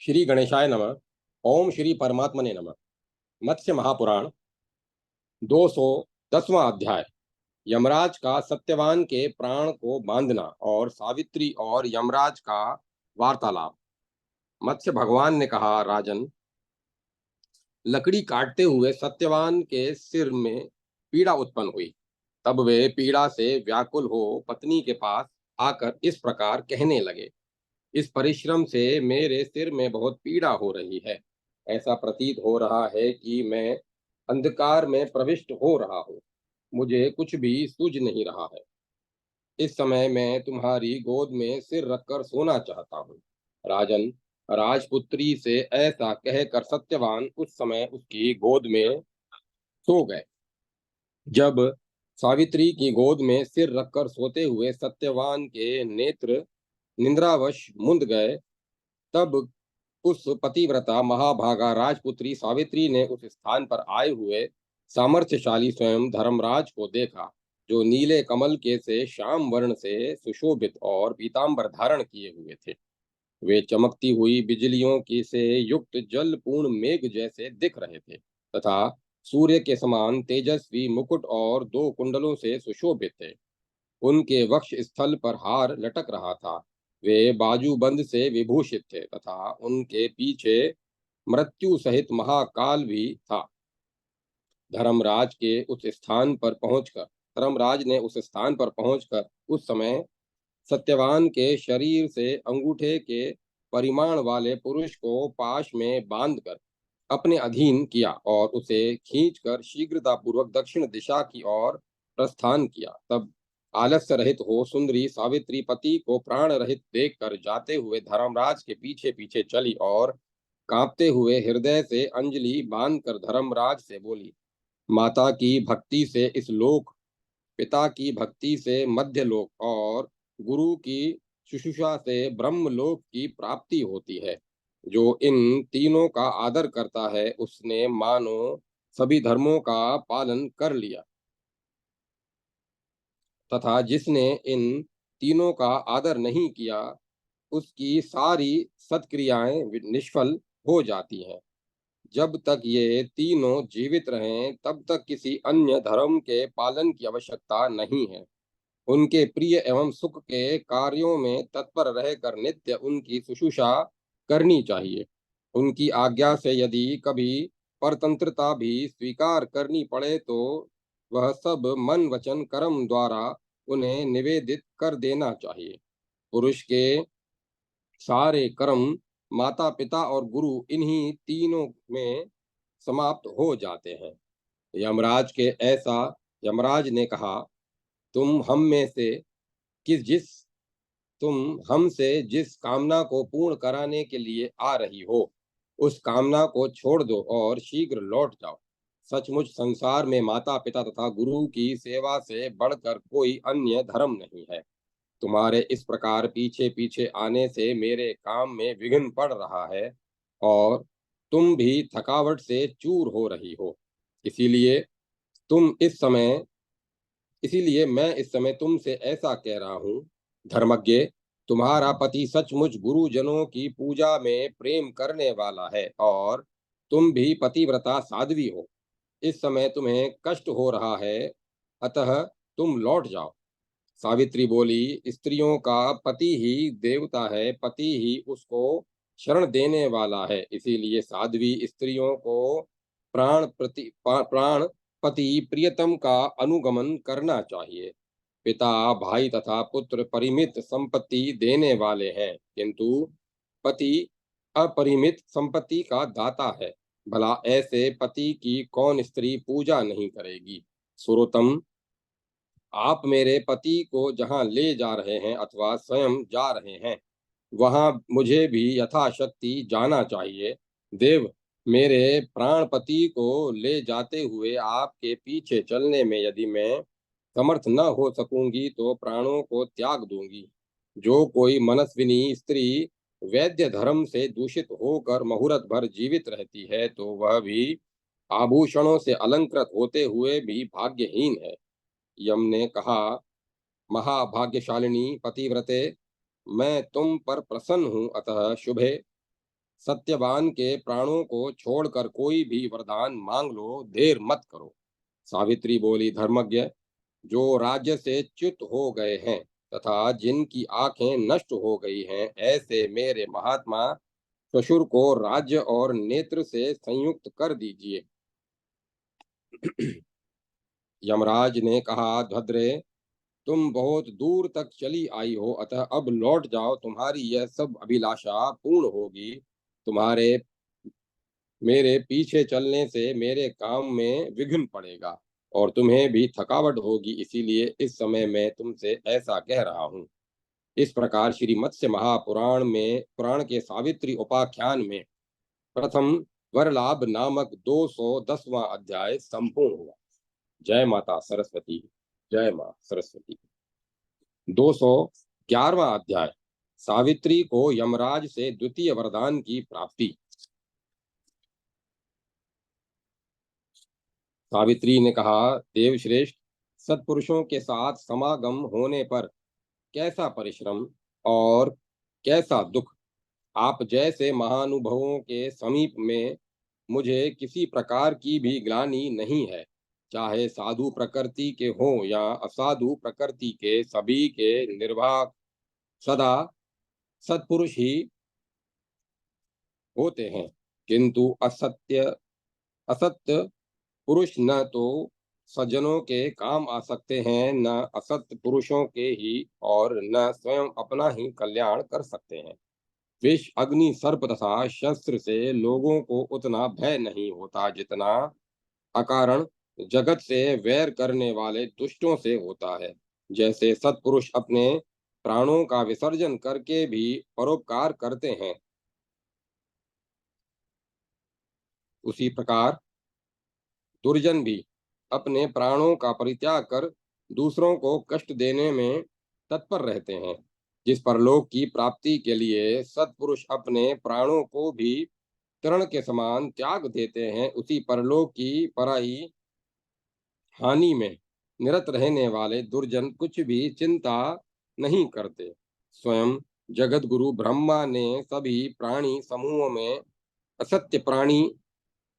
श्री गणेशाय नमः। ओम श्री परमात्मने नमः। मत्स्य महापुराण 210वां अध्याय। यमराज का सत्यवान के प्राण को बांधना और सावित्री और यमराज का वार्तालाप। मत्स्य भगवान ने कहा, राजन, लकड़ी काटते हुए सत्यवान के सिर में पीड़ा उत्पन्न हुई। तब वे पीड़ा से व्याकुल हो पत्नी के पास आकर इस प्रकार कहने लगे, इस परिश्रम से मेरे सिर में बहुत पीड़ा हो रही है। ऐसा प्रतीत हो रहा है कि मैं अंधकार में प्रविष्ट हो रहा हूँ। मुझे कुछ भी सूझ नहीं रहा है। इस समय मैं तुम्हारी गोद में सिर रखकर सोना चाहता हूँ। राजन, राजपुत्री से ऐसा कहकर सत्यवान उस समय उसकी गोद में सो गए। जब सावित्री की गोद में सिर रखकर सोते हुए सत्यवान के नेत्र निंद्रावश मुंद गए, तब उस पतिव्रता महाभागा राजपुत्री सावित्री ने उस स्थान पर आए हुए सामर्थ्यशाली स्वयं धर्मराज को देखा, जो नीले कमल के से श्याम वर्ण से सुशोभित और पीतांबर धारण किए हुए थे। वे चमकती हुई बिजलियों की से युक्त जल पूर्ण मेघ जैसे दिख रहे थे तथा सूर्य के समान तेजस्वी मुकुट और दो कुंडलों से सुशोभित थे। उनके वक्ष स्थल पर हार लटक रहा था। वे बाजूबंद से विभूषित थे तथा उनके पीछे मृत्यु सहित महाकाल भी था। धर्मराज के उस स्थान पर पहुंचकर धर्मराज ने उस स्थान पर पहुंचकर उस समय सत्यवान के शरीर से अंगूठे के परिमाण वाले पुरुष को पाश में बांधकर अपने अधीन किया और उसे खींचकर शीघ्रतापूर्वक दक्षिण दिशा की ओर प्रस्थान किया। तब आलस्य रहित हो सुंदरी सावित्री पति को प्राण रहित देखकर जाते हुए धर्मराज के पीछे पीछे चली और कांपते हुए हृदय से अंजलि बांधकर धर्मराज से बोली, माता की भक्ति से इस लोक, पिता की भक्ति से मध्य लोक और गुरु की शुश्रूषा से ब्रह्मलोक की प्राप्ति होती है। जो इन तीनों का आदर करता है उसने मानो सभी धर्मों का पालन कर लिया, तथा जिसने इन तीनों का आदर नहीं किया उसकी सारी सत्क्रियाएं निष्फल हो जाती हैं। जब तक ये तीनों जीवित रहें तब तक किसी अन्य धर्म के पालन की आवश्यकता नहीं है। उनके प्रिय एवं सुख के कार्यों में तत्पर रहकर नित्य उनकी शुश्रूषा करनी चाहिए। उनकी आज्ञा से यदि कभी परतंत्रता भी स्वीकार करनी पड़े तो वह सब मन वचन कर्म द्वारा उन्हें निवेदित कर देना चाहिए। पुरुष के सारे कर्म माता पिता और गुरु इन्हीं तीनों में समाप्त हो जाते हैं। यमराज के ऐसा यमराज ने कहा, तुम हम में से किस जिस तुम हमसे जिस कामना को पूर्ण कराने के लिए आ रही हो उस कामना को छोड़ दो और शीघ्र लौट जाओ। सचमुच संसार में माता पिता तथा गुरु की सेवा से बढ़कर कोई अन्य धर्म नहीं है। तुम्हारे इस प्रकार पीछे पीछे आने से मेरे काम में विघ्न पड़ रहा है और तुम भी थकावट से चूर हो रही हो। इसीलिए तुम इस समय इसीलिए मैं इस समय तुमसे ऐसा कह रहा हूँ, धर्मज्ञ, तुम्हारा पति सचमुच गुरुजनों की पूजा में प्रेम करने वाला है और तुम भी पतिव्रता साध्वी हो। इस समय तुम्हें कष्ट हो रहा है, अतः तुम लौट जाओ। सावित्री बोली, स्त्रियों का पति ही देवता है, पति ही उसको शरण देने वाला है। इसीलिए साध्वी स्त्रियों को प्राण पति प्रियतम का अनुगमन करना चाहिए। पिता भाई तथा पुत्र परिमित संपत्ति देने वाले हैं, किंतु पति अपरिमित संपत्ति का दाता है। भला ऐसे पति की कौन स्त्री पूजा नहीं करेगी। सुरोतम, आप मेरे पति को जहाँ ले जा रहे हैं अथवा स्वयं जा रहे हैं वहां मुझे भी यथाशक्ति जाना चाहिए। देव, मेरे प्राणपति को ले जाते हुए आपके पीछे चलने में यदि मैं समर्थ न हो सकूंगी तो प्राणों को त्याग दूंगी। जो कोई मनस्विनी स्त्री वैद्य धर्म से दूषित होकर मुहूर्त भर जीवित रहती है तो वह भी आभूषणों से अलंकृत होते हुए भी भाग्यहीन है। यम ने कहा, महाभाग्यशालिनी पतिव्रते, मैं तुम पर प्रसन्न हूँ, अतः शुभे सत्यवान के प्राणों को छोड़कर कोई भी वरदान मांग लो, देर मत करो। सावित्री बोली, धर्मज्ञ, जो राज्य से च्युत हो गए हैं तथा जिनकी आंखें नष्ट हो गई हैं, ऐसे मेरे महात्मा ससुर को राज्य और नेत्र से संयुक्त कर दीजिए। यमराज ने कहा, भद्रे, तुम बहुत दूर तक चली आई हो, अतः अब लौट जाओ। तुम्हारी यह सब अभिलाषा पूर्ण होगी। तुम्हारे मेरे पीछे चलने से मेरे काम में विघ्न पड़ेगा और तुम्हें भी थकावट होगी, इसीलिए इस समय मैं तुमसे ऐसा कह रहा हूँ। इस प्रकार श्री मत्स्य महापुराण में पुराण के सावित्री उपाख्यान में प्रथम वरलाभ नामक 210वां अध्याय संपूर्ण हुआ। जय माता सरस्वती। जय मां सरस्वती। 211वां अध्याय, सावित्री को यमराज से द्वितीय वरदान की प्राप्ति। सावित्री ने कहा, देवश्रेष्ठ, सत्पुरुषों के साथ समागम होने पर कैसा परिश्रम और कैसा दुख। आप जैसे महानुभवों के समीप में मुझे किसी प्रकार की भी ग्लानि नहीं है। चाहे साधु प्रकृति के हों या असाधु प्रकृति के, सभी के निर्वाह सदा सत्पुरुष ही होते हैं, किंतु असत्य पुरुष न तो सज्जनों के काम आ सकते हैं, न असत्य पुरुषों के ही, और न स्वयं अपना ही कल्याण कर सकते हैं। विष, अग्नि, सर्प तथा शस्त्र से लोगों को उतना भय नहीं होता जितना अकारण जगत से वैर करने वाले दुष्टों से होता है। जैसे सत्पुरुष अपने प्राणों का विसर्जन करके भी परोपकार करते हैं, उसी प्रकार दुर्जन भी अपने प्राणों का परित्याग कर दूसरों को कष्ट देने में तत्पर रहते हैं। जिस परलोक की प्राप्ति के लिए सत्पुरुष अपने प्राणों को भी तृण के समान त्याग देते हैं, उसी परलोक की पराई हानि में निरत रहने वाले दुर्जन कुछ भी चिंता नहीं करते। स्वयं जगत गुरु ब्रह्मा ने सभी प्राणी समूहों में असत्य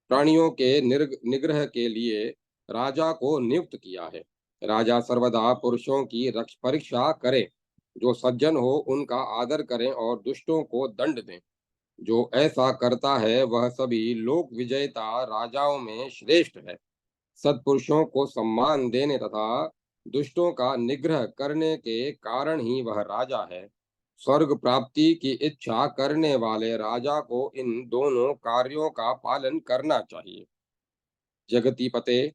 प्राणियों के निग्रह के लिए राजा को नियुक्त किया है। राजा सर्वदा पुरुषों की परीक्षा करे, जो सज्जन हो उनका आदर करें और दुष्टों को दंड दें। जो ऐसा करता है वह सभी लोक विजेता राजाओं में श्रेष्ठ है। सत्पुरुषों को सम्मान देने तथा दुष्टों का निग्रह करने के कारण ही वह राजा है। स्वर्ग प्राप्ति की इच्छा करने वाले राजा को इन दोनों कार्यों का पालन करना चाहिए। जगती पते,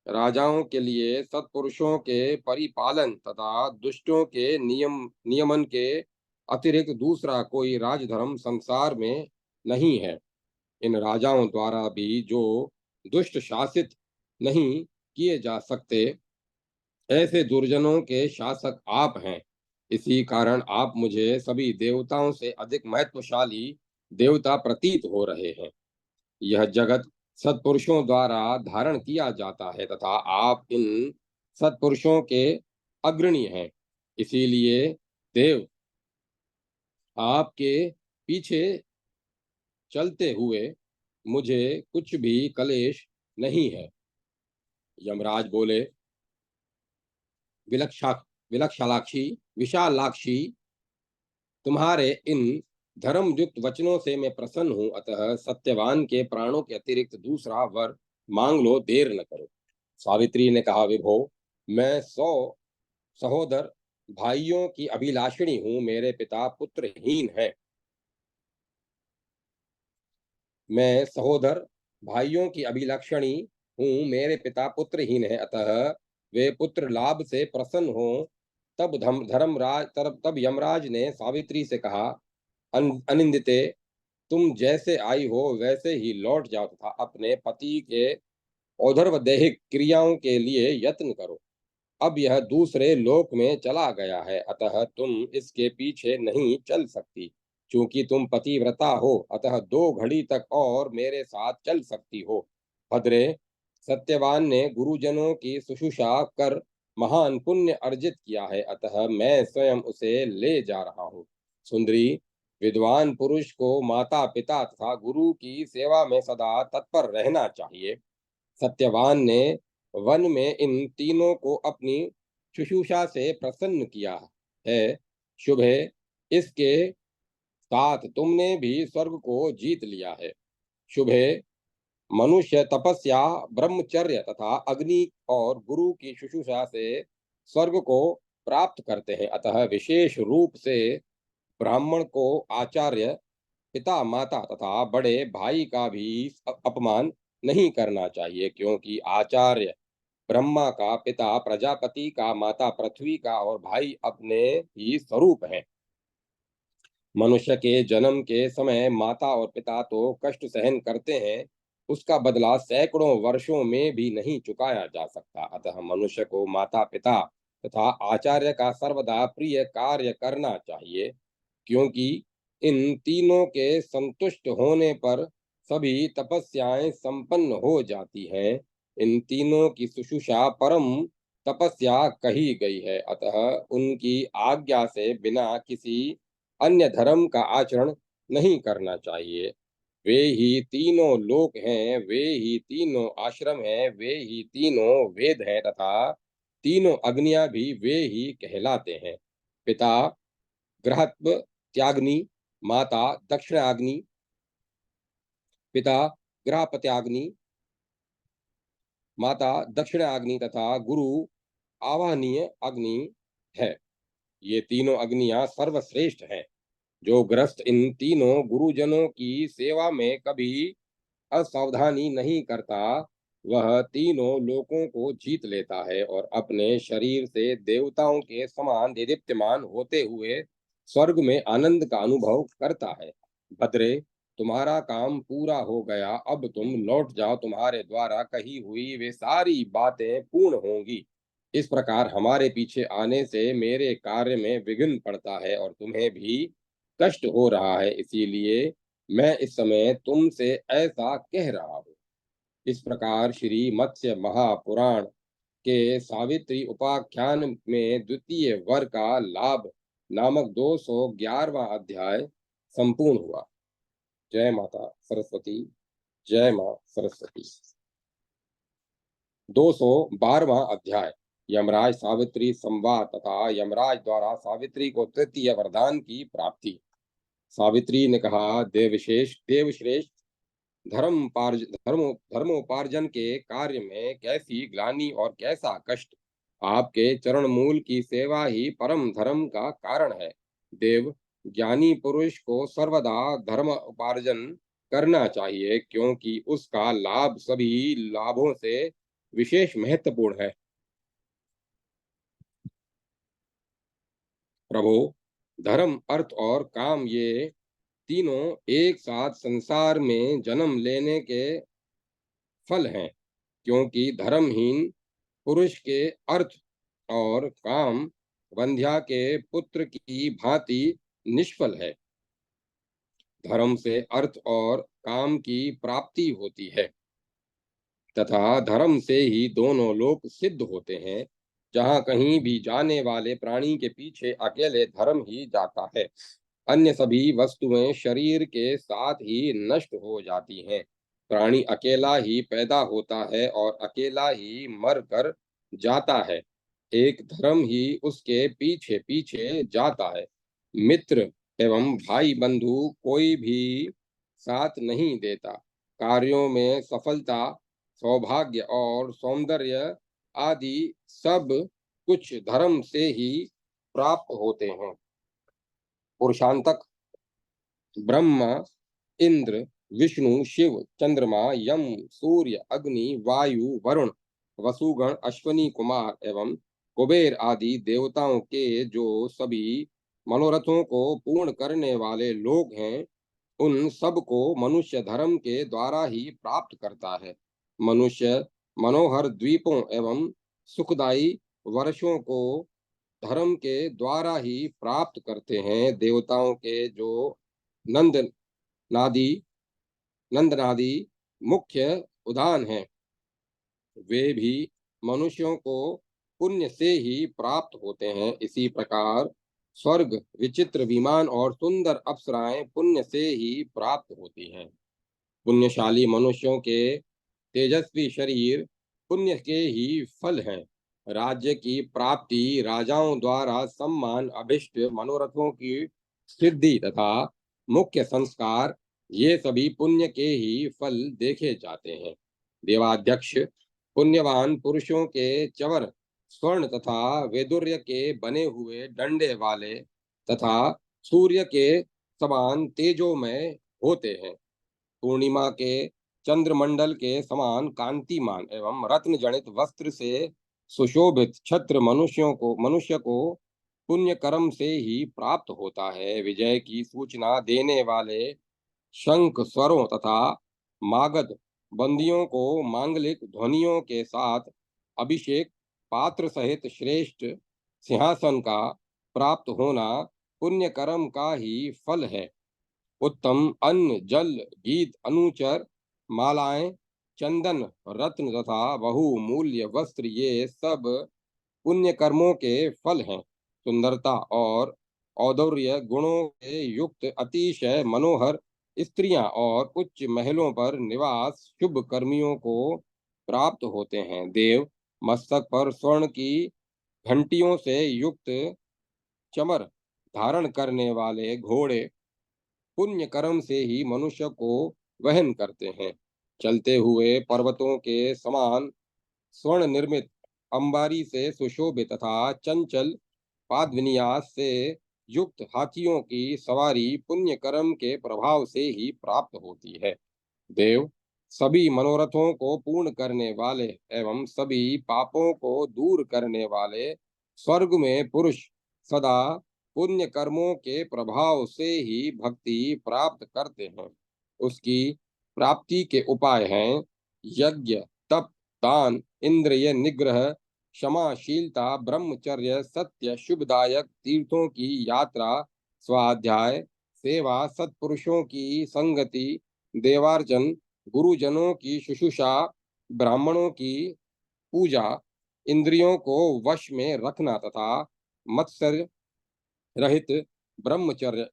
राजाओं के लिए सत्पुरुषों के परिपालन तथा दुष्टों के नियमन के अतिरिक्त दूसरा कोई राजधर्म संसार में नहीं है। इन राजाओं द्वारा भी जो दुष्ट शासित नहीं किए जा सकते, ऐसे दुर्जनों के शासक आप हैं। इसी कारण आप मुझे सभी देवताओं से अधिक महत्वशाली देवता प्रतीत हो रहे हैं। यह जगत सत्पुरुषों द्वारा धारण किया जाता है तथा आप इन सत्पुरुषों के अग्रणी हैं। इसीलिए देव आपके पीछे चलते हुए मुझे कुछ भी कलेश नहीं है। यमराज बोले, विलक्षा विलक्षालाक्षी विशालाक्षी, तुम्हारे इन धर्मयुक्त वचनों से मैं प्रसन्न हूं, अतः सत्यवान के प्राणों के अतिरिक्त दूसरा वर मांग लो, देर न करो। सावित्री ने कहा, विभो, मैं 100 सहोदर भाइयों की अभिलाषिणी हूँ, मेरे पिता पुत्रहीन है। मैं सहोदर भाइयों की अभिलक्षणी हूँ, मेरे पिता पुत्रहीन है, अतः वे पुत्र लाभ से प्रसन्न हो। तब यमराज ने सावित्री से कहा, अनिंदिते, तुम जैसे आई हो वैसे ही लौट जाओ तथा अपने पति के औधर्व दैहिक क्रियाओं के लिए यत्न करो। अब यह दूसरे लोक में चला गया है, अतः तुम इसके पीछे नहीं चल सकती। क्योंकि तुम पतिव्रता हो, अतः 2 घड़ी तक और मेरे साथ चल सकती हो। भद्रे, सत्यवान ने गुरुजनों की शुश्रूषा कर महान पुण्य अर्जित किया है, अतः मैं स्वयं उसे ले जा रहा हूँ। सुंदरी, विद्वान पुरुष को माता पिता तथा गुरु की सेवा में सदा तत्पर रहना चाहिए। सत्यवान ने वन में इन तीनों को अपनी शुश्रूषा से प्रसन्न किया है। शुभ है, इसके साथ तुमने भी स्वर्ग को जीत लिया है। शुभ है, मनुष्य तपस्या, ब्रह्मचर्य तथा अग्नि और गुरु की शुश्रूषा से स्वर्ग को प्राप्त करते हैं। अतः विशेष रूप से ब्राह्मण को आचार्य, पिता माता तथा बड़े भाई का भी अपमान नहीं करना चाहिए, क्योंकि आचार्य ब्रह्मा का, पिता प्रजापति का, माता पृथ्वी का और भाई अपने ही स्वरूप है। मनुष्य के जन्म के समय माता और पिता तो कष्ट सहन करते हैं, उसका बदला सैकड़ों वर्षों में भी नहीं चुकाया जा सकता। अतः मनुष्य को माता पिता तथा आचार्य का सर्वदा प्रिय कार्य करना चाहिए, क्योंकि इन तीनों के संतुष्ट होने पर सभी तपस्याएं संपन्न हो जाती हैं। इन तीनों की शुश्रूषा परम तपस्या कही गई है। अतः उनकी आज्ञा से बिना किसी अन्य धर्म का आचरण नहीं करना चाहिए। वे ही तीनों लोक हैं, वे ही तीनों आश्रम हैं, वे ही तीनों वेद हैं तथा तीनों अग्नियां भी वे ही कहलाते हैं। पिता गृहत्व त्याग्नि, माता दक्षिणाग्नि, पिता ग्रहपत्याग्नि, माता दक्षिणाग्नि तथा गुरु आवाहनीय अग्नि है। ये तीनों अग्नियां सर्वश्रेष्ठ हैं। जो ग्रस्त इन तीनों गुरुजनों की सेवा में कभी असावधानी नहीं करता, वह तीनों लोकों को जीत लेता है और अपने शरीर से देवताओं के समान देदीप्यमान होते हुए स्वर्ग में आनंद का अनुभव करता है। भद्रे, तुम्हारा काम पूरा हो गया, अब तुम लौट जाओ, तुम्हारे द्वारा कही हुई वे सारी बातें पूर्ण होंगी। इस प्रकार हमारे पीछे आने से मेरे कार्य में विघ्न पड़ता है और तुम्हें भी कष्ट हो रहा है, इसीलिए मैं इस समय तुमसे ऐसा कह रहा हूँ। इस प्रकार श्री मत्स्य महापुराण के सावित्री उपाख्यान में द्वितीय वर का लाभ नामक 211वां अध्याय संपूर्ण हुआ। जय माता सरस्वती। जय मां सरस्वती। 212वां अध्याय यमराज सावित्री संवाद तथा यमराज द्वारा सावित्री को तृतीय वरदान की प्राप्ति। सावित्री ने कहा, देवश्रेष्ठ, धर्मोपार्जन के कार्य में कैसी ग्लानि और कैसा कष्ट! आपके चरण मूल की सेवा ही परम धर्म का कारण है। देव, ज्ञानी पुरुष को सर्वदा धर्म उपार्जन करना चाहिए, क्योंकि उसका लाभ सभी लाभों से विशेष महत्वपूर्ण है। प्रभु, धर्म, अर्थ और काम, ये तीनों एक साथ संसार में जन्म लेने के फल हैं, क्योंकि धर्महीन पुरुष के अर्थ और काम वंध्या के पुत्र की भांति निष्फल है। धर्म से अर्थ और काम की प्राप्ति होती है तथा धर्म से ही दोनों लोक सिद्ध होते हैं। जहाँ कहीं भी जाने वाले प्राणी के पीछे अकेले धर्म ही जाता है, अन्य सभी वस्तुएं शरीर के साथ ही नष्ट हो जाती हैं। प्राणी अकेला ही पैदा होता है और अकेला ही मर कर जाता है। एक धर्म ही उसके पीछे पीछे जाता है। मित्र एवं भाई बंधु कोई भी साथ नहीं देता। कार्यों में सफलता, सौभाग्य और सौंदर्य आदि सब कुछ धर्म से ही प्राप्त होते हैं। पुरुषांतक ब्रह्मा, इंद्र, विष्णु, शिव, चंद्रमा, यम, सूर्य, अग्नि, वायु, वरुण, वसुगण, अश्वनी कुमार एवं कुबेर आदि देवताओं के जो सभी मनोरथों को पूर्ण करने वाले लोग हैं, उन सब को मनुष्य धर्म के द्वारा ही प्राप्त करता है। मनुष्य मनोहर द्वीपों एवं सुखदायी वर्षों को धर्म के द्वारा ही प्राप्त करते हैं। देवताओं के जो नंद नादि नंदनादि मुख्य उदान हैं, वे भी मनुष्यों को पुण्य से ही प्राप्त होते हैं। इसी प्रकार स्वर्ग, विचित्र विमान और सुंदर अप्सराएं पुण्य से ही प्राप्त होती हैं। पुण्यशाली मनुष्यों के तेजस्वी शरीर पुण्य के ही फल हैं। राज्य की प्राप्ति, राजाओं द्वारा सम्मान, अभिष्ट मनोरथों की सिद्धि तथा मुख्य संस्कार, ये सभी पुण्य के ही फल देखे जाते हैं। देवाध्यक्ष पुण्यवान पुरुषों के चवर स्वर्ण तथा वैदुर्य के बने हुए डंडे वाले तथा सूर्य के समान तेजोमय होते हैं। पूर्णिमा के चंद्रमंडल के समान कांतिमान एवं रत्न जनित वस्त्र से सुशोभित छत्र मनुष्य को पुण्य कर्म से ही प्राप्त होता है। विजय की सूचना देने वाले शंख स्वरों तथा मागध बंदियों को मांगलिक ध्वनियों के साथ अभिषेक पात्र सहित श्रेष्ठ सिंहासन का प्राप्त होना पुण्य कर्म का ही फल है। उत्तम अन्न, जल, गीत, अनुचर, मालाएं, चंदन, रत्न तथा बहुमूल्य वस्त्र, ये सब पुण्य कर्मों के फल हैं। सुंदरता और औदार्य गुणों से युक्त अतिशय मनोहर स्त्रियां और उच्च महलों पर निवास शुभ कर्मियों को प्राप्त होते हैं। देव मस्तक पर स्वर्ण की घंटियों से युक्त चमर धारण करने वाले घोड़े पुण्य कर्म से ही मनुष्य को वहन करते हैं। चलते हुए पर्वतों के समान स्वर्ण निर्मित अंबारी से सुशोभित तथा चंचल पाद विन्यास से युक्त हाथियों की सवारी पुण्य कर्म के प्रभाव से ही प्राप्त होती है। देव सभी मनोरथों को पूर्ण करने वाले एवं सभी पापों को दूर करने वाले स्वर्ग में पुरुष सदा पुण्य कर्मों के प्रभाव से ही भक्ति प्राप्त करते हैं। उसकी प्राप्ति के उपाय हैं यज्ञ, तप, दान, इंद्रिय निग्रह, क्षमाशीलता, ब्रह्मचर्य, सत्य, शुभदायक तीर्थों की यात्रा, स्वाध्याय, सेवा, सत्पुरुषों की संगति, देवार्चन, गुरुजनों की शुश्रूषा, ब्राह्मणों की पूजा, इंद्रियों को वश में रखना तथा मत्सर रहित ब्रह्मचर्य।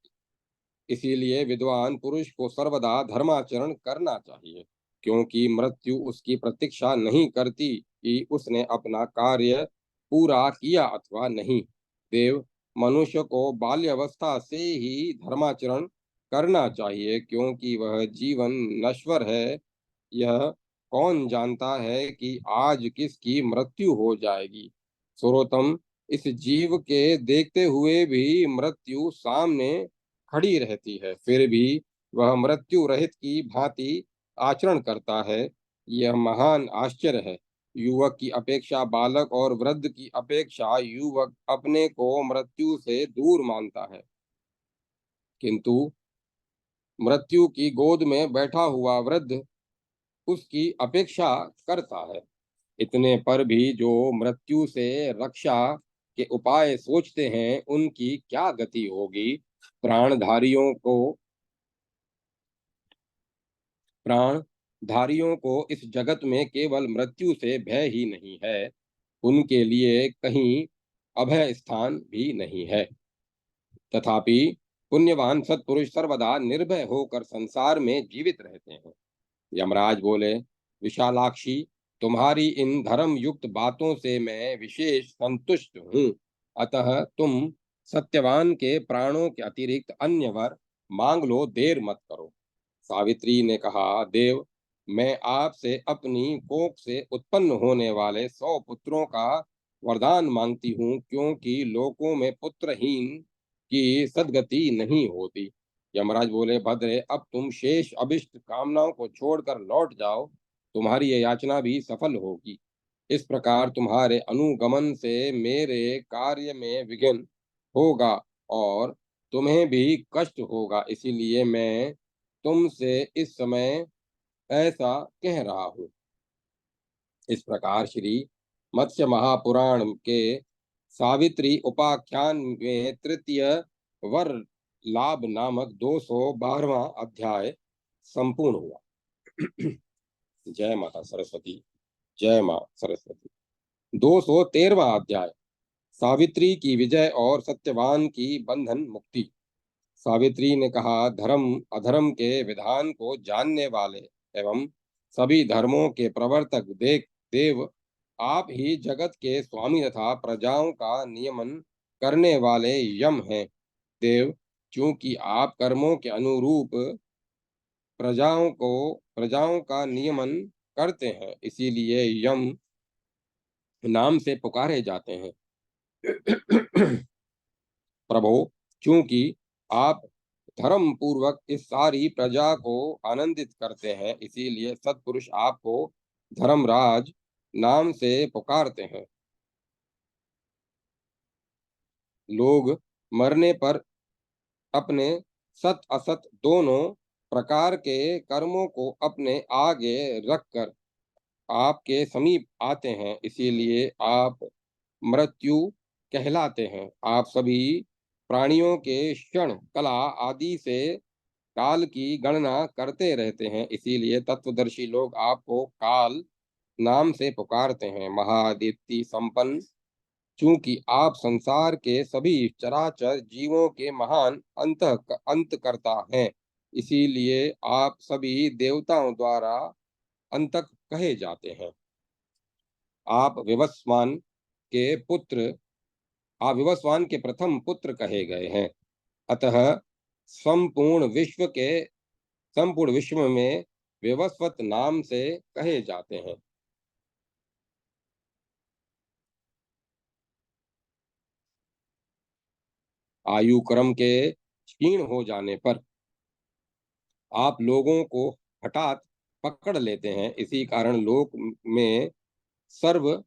इसीलिए विद्वान पुरुष को सर्वदा धर्माचरण करना चाहिए, क्योंकि मृत्यु उसकी प्रतीक्षा नहीं करती कि उसने अपना कार्य पूरा किया अथवा नहीं। देव मनुष्य को बाल्यावस्था से ही धर्माचरण करना चाहिए, क्योंकि वह जीवन नश्वर है। यह कौन जानता है कि आज किसकी मृत्यु हो जाएगी। सर्वोत्तम इस जीव के देखते हुए भी मृत्यु सामने खड़ी रहती है, फिर भी वह मृत्यु रहित की भांति आचरण करता है। यह महान आश्चर्य है। युवक की अपेक्षा बालक और वृद्ध की अपेक्षा युवक अपने को मृत्यु से दूर मानता है, किंतु मृत्यु की गोद में बैठा हुआ वृद्ध उसकी अपेक्षा करता है। इतने पर भी जो मृत्यु से रक्षा के उपाय सोचते हैं, उनकी क्या गति होगी। प्राणधारियों को प्राणधारियों को इस जगत में केवल मृत्यु से भय ही नहीं है, उनके लिए कहीं अभय स्थान भी नहीं है। तथापि पुण्यवान सत्पुरुष सर्वदा निर्भय होकर संसार में जीवित रहते हैं। यमराज बोले, विशालाक्षी, तुम्हारी इन धर्म युक्त बातों से मैं विशेष संतुष्ट हूँ। अतः तुम सत्यवान के प्राणों के अतिरिक्त अन्य वर मांग लो, देर मत करो। सावित्री ने कहा, देव मैं आपसे अपनी कोख से उत्पन्न होने वाले 100 पुत्रों का वरदान मांगती हूँ, क्योंकि लोकों में पुत्रहीन की सदगति नहीं होती। यमराज बोले, भद्रे, अब तुम शेष अभिष्ट कामनाओं को छोड़कर लौट जाओ, तुम्हारी ये याचना भी सफल होगी। इस प्रकार तुम्हारे अनुगमन से मेरे कार्य में विघ्न होगा और तुम्हें भी कष्ट होगा, इसीलिए मैं तुमसे इस समय ऐसा कह रहा हूँ। इस प्रकार श्री मत्स्य महापुराण के सावित्री उपाख्यान में तृतीय वर लाभ नामक 212वां अध्याय संपूर्ण हुआ। जय माता सरस्वती। जय मां सरस्वती। 213वां अध्याय सावित्री की विजय और सत्यवान की बंधन मुक्ति। सावित्री ने कहा, धर्म अधर्म के विधान को जानने वाले एवं सभी धर्मों के प्रवर्तक देव आप ही जगत के स्वामी तथा प्रजाओं का नियमन करने वाले यम हैं। देव, क्योंकि आप कर्मों के अनुरूप प्रजाओं का नियमन करते हैं, इसीलिए यम नाम से पुकारे जाते हैं। प्रभो, क्योंकि आप धर्म पूर्वक इस सारी प्रजा को आनंदित करते हैं, इसीलिए सत्पुरुष आपको धर्मराज नाम से पुकारते हैं। लोग मरने पर अपने सत असत दोनों प्रकार के कर्मों को अपने आगे रखकर आपके समीप आते हैं, इसीलिए आप मृत्यु कहलाते हैं। आप सभी प्राणियों के क्षण कला आदि से काल की गणना करते रहते हैं, इसीलिए तत्वदर्शी लोग आपको काल नाम से पुकारते हैं। महादीप्ति संपन्न, चूंकि आप संसार के सभी चराचर जीवों के महान अंतकर्ता हैं, इसीलिए आप सभी देवताओं द्वारा अंतक कहे जाते हैं। आप विवस्वान के पुत्र आप विवस्वान के प्रथम पुत्र कहे गए हैं। अतः संपूर्ण संपूर्ण विश्व में विवस्वत नाम से कहे जाते हैं। आयु क्रम के क्षीण हो जाने पर आप लोगों को हठात पकड़ लेते हैं, इसी कारण लोक में सर्व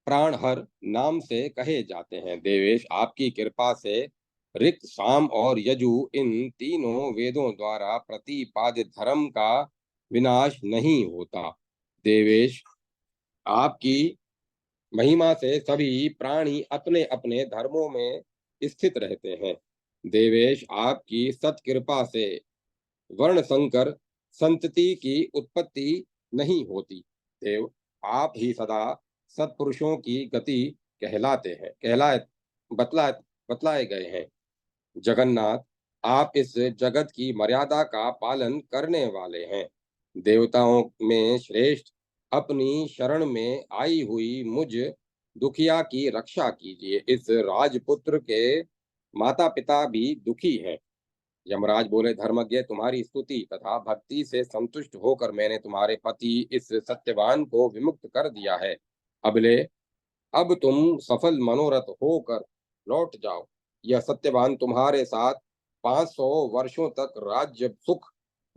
प्राणहर नाम से कहे जाते हैं। देवेश, आपकी कृपा से ऋक, साम और यजु इन तीनों वेदों द्वारा प्रतिपादित धर्म का विनाश नहीं होता। देवेश, आपकी महिमा से सभी प्राणी अपने अपने धर्मों में स्थित रहते हैं। देवेश, आपकी सत्कृपा से वर्ण संकर संतति की उत्पत्ति नहीं होती। देव, आप ही सदा सत्पुरुषों की गति कहलाते हैं कहलाए बतला बतलाए गए हैं। जगन्नाथ, आप इस जगत की मर्यादा का पालन करने वाले हैं। देवताओं में श्रेष्ठ, अपनी शरण में आई हुई मुझ दुखिया की रक्षा कीजिए। इस राजपुत्र के माता पिता भी दुखी हैं। यमराज बोले, धर्मज्ञ, तुम्हारी स्तुति तथा भक्ति से संतुष्ट होकर मैंने तुम्हारे पति इस सत्यवान को विमुक्त कर दिया है। अब तुम सफल मनोरथ होकर लौट जाओ। यह सत्यवान तुम्हारे साथ 500 वर्षों तक राज्य सुख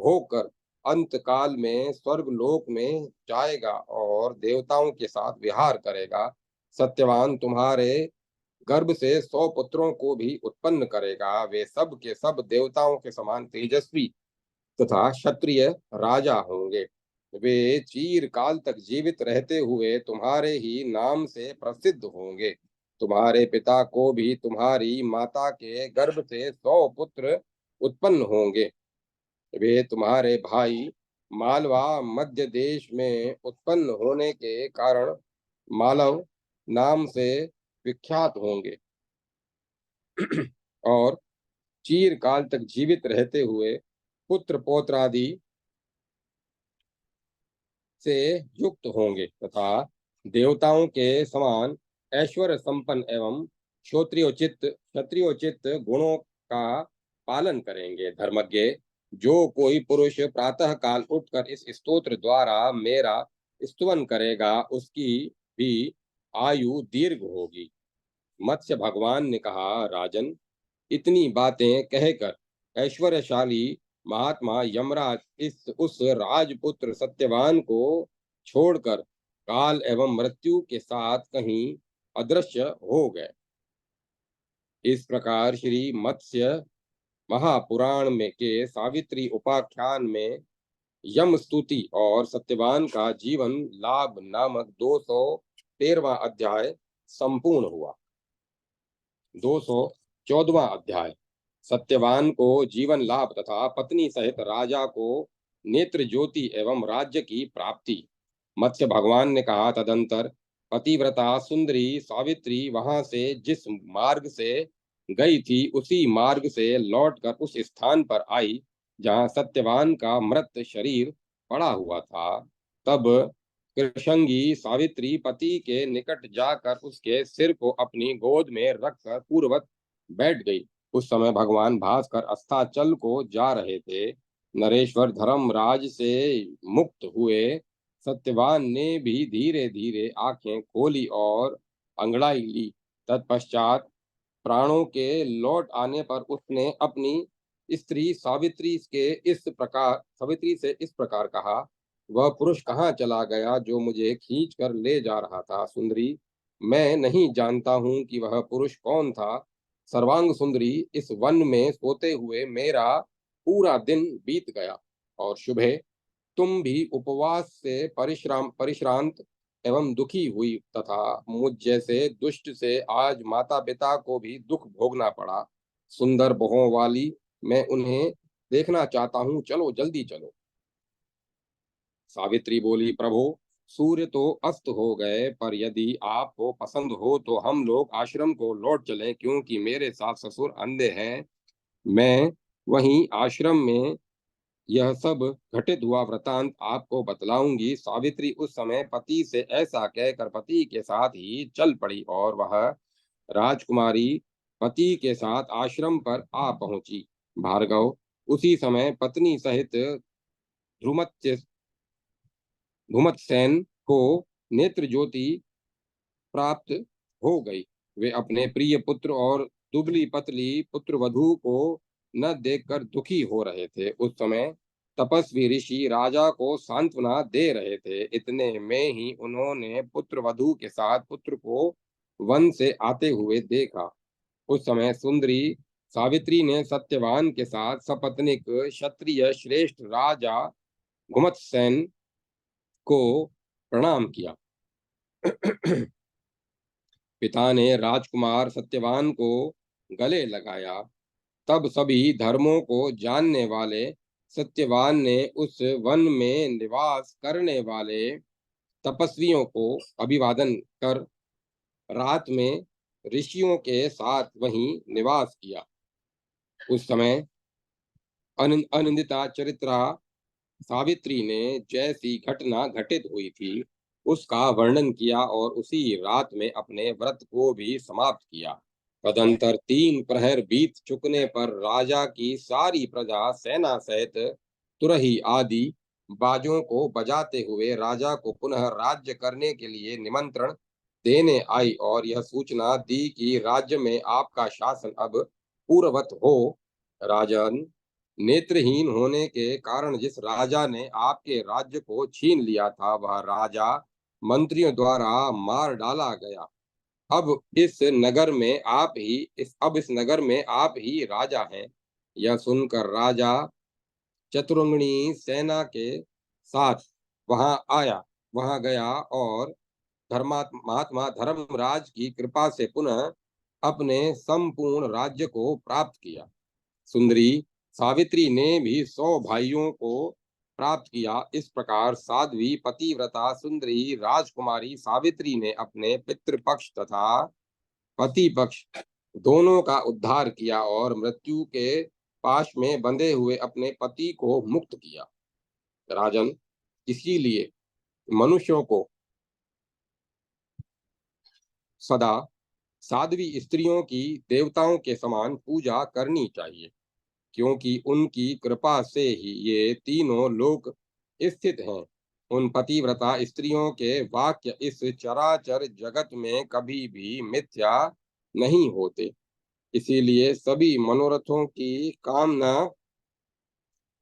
होकर अंत काल में स्वर्ग लोक में जाएगा और देवताओं के साथ विहार करेगा। सत्यवान तुम्हारे गर्भ से 100 पुत्रों को भी उत्पन्न करेगा। वे सब के सब देवताओं के समान तेजस्वी तथा क्षत्रिय राजा होंगे। वे चीर काल तक जीवित रहते हुए तुम्हारे ही नाम से प्रसिद्ध होंगे। तुम्हारे पिता को भी तुम्हारी माता के गर्भ से 100 पुत्र उत्पन्न होंगे। वे तुम्हारे भाई मालवा मध्य देश में उत्पन्न होने के कारण मालव नाम से विख्यात होंगे और चीर काल तक जीवित रहते हुए पुत्र पौत्रादि से युक्त होंगे तथा देवताओं के समान ऐश्वर्य संपन्न एवं क्षत्रियोचित गुणों का पालन करेंगे। धर्मज्ञ, जो कोई पुरुष प्रातः काल उठकर इस स्तोत्र द्वारा मेरा स्तुवन करेगा, उसकी भी आयु दीर्घ होगी। मत्स्य भगवान ने कहा, राजन, इतनी बातें कहकर ऐश्वर्यशाली महात्मा यमराज उस राजपुत्र सत्यवान को छोड़कर काल एवं मृत्यु के साथ कहीं अदृश्य हो गए। इस प्रकार श्री मत्स्य महापुराण में के सावित्री उपाख्यान में यम स्तुति और सत्यवान का जीवन लाभ नामक 213वां अध्याय संपूर्ण हुआ। 214वां अध्याय, सत्यवान को जीवन लाभ तथा पत्नी सहित राजा को नेत्र ज्योति एवं राज्य की प्राप्ति। मत्स्य भगवान ने कहा, तदंतर पतिव्रता सुंदरी सावित्री वहां से जिस मार्ग से गई थी उसी मार्ग से लौटकर उस स्थान पर आई जहां सत्यवान का मृत शरीर पड़ा हुआ था। तब कृशंगी सावित्री पति के निकट जाकर उसके सिर को अपनी गोद में रखकर पूर्ववत बैठ गई। उस समय भगवान भास्कर अस्ताचल को जा रहे थे। नरेश्वर धर्मराज से मुक्त हुए सत्यवान ने भी धीरे धीरे आंखें खोली और अंगड़ाई ली। तत्पश्चात प्राणों के लौट आने पर उसने अपनी सावित्री से इस प्रकार कहा, वह पुरुष कहाँ चला गया जो मुझे खींच कर ले जा रहा था। सुंदरी, मैं नहीं जानता हूँ कि वह पुरुष कौन था। सर्वांग सुंदरी, इस वन में सोते हुए मेरा पूरा दिन बीत गया और सुबह तुम भी उपवास से परिश्रांत एवं दुखी हुई तथा मुझ जैसे दुष्ट से आज माता पिता को भी दुख भोगना पड़ा। सुंदर बहुओं वाली मैं उन्हें देखना चाहता हूँ, चलो जल्दी चलो। सावित्री बोली, प्रभु सूर्य तो अस्त हो गए, पर यदि आपको पसंद हो तो हम लोग आश्रम को लौट चलें, क्योंकि मेरे सास ससुर अंधे हैं। मैं वहीं आश्रम में यह सब घटित हुआ वृतांत आपको बतलाऊंगी। सावित्री उस समय पति से ऐसा कहकर पति के साथ ही चल पड़ी और वह राजकुमारी पति के साथ आश्रम पर आ पहुंची। भार्गव, उसी समय पत्नी सहित ध्रुमत्य धूमत्सेन को नेत्र ज्योति प्राप्त हो गई। वे अपने प्रिय पुत्र और दुबली पतली पुत्र वधू को न देखकर दुखी हो रहे थे। उस समय तपस्वी ऋषि राजा को सांत्वना दे रहे थे। इतने में ही उन्होंने पुत्र वधू के साथ पुत्र को वन से आते हुए देखा। उस समय सुंदरी सावित्री ने सत्यवान के साथ सपत्नीक क्षत्रिय श्रेष्ठ राजा घुमतसेन को प्रणाम किया। पिता ने राजकुमार सत्यवान को गले लगाया। तब सभी धर्मों को जानने वाले सत्यवान ने उस वन में निवास करने वाले तपस्वियों को अभिवादन कर रात में ऋषियों के साथ वहीं निवास किया। उस समय अनिंदिता चरित्रा सावित्री ने जैसी घटना घटित हुई थी उसका वर्णन किया और उसी रात में अपने व्रत को भी समाप्त किया। तदंतर 3 प्रहर बीत चुकने पर राजा की सारी प्रजा सेना सहित तुरही आदि बाजों को बजाते हुए राजा को पुनः राज्य करने के लिए निमंत्रण देने आई और यह सूचना दी कि राज्य में आपका शासन अब पूर्ववत हो। राजन, नेत्रहीन होने के कारण जिस राजा ने आपके राज्य को छीन लिया था वह राजा मंत्रियों द्वारा मार डाला गया। अब इस नगर में आप ही राजा हैं। यह सुनकर राजा चतुरंगनी सेना के साथ वहां गया और महात्मा धर्मराज की कृपा से पुनः अपने संपूर्ण राज्य को प्राप्त किया। सुंदरी सावित्री ने भी 100 भाइयों को प्राप्त किया। इस प्रकार साध्वी पतिव्रता सुंदरी राजकुमारी सावित्री ने अपने पितृपक्ष तथा पति पक्ष दोनों का उद्धार किया और मृत्यु के पाश में बंधे हुए अपने पति को मुक्त किया। राजन, इसीलिए मनुष्यों को सदा साध्वी स्त्रियों की देवताओं के समान पूजा करनी चाहिए, क्योंकि उनकी कृपा से ही ये तीनों लोक स्थित हैं। उन पतिव्रता स्त्रियों के वाक्य इस चराचर जगत में कभी भी मिथ्या नहीं होते। इसीलिए सभी मनोरथों की कामना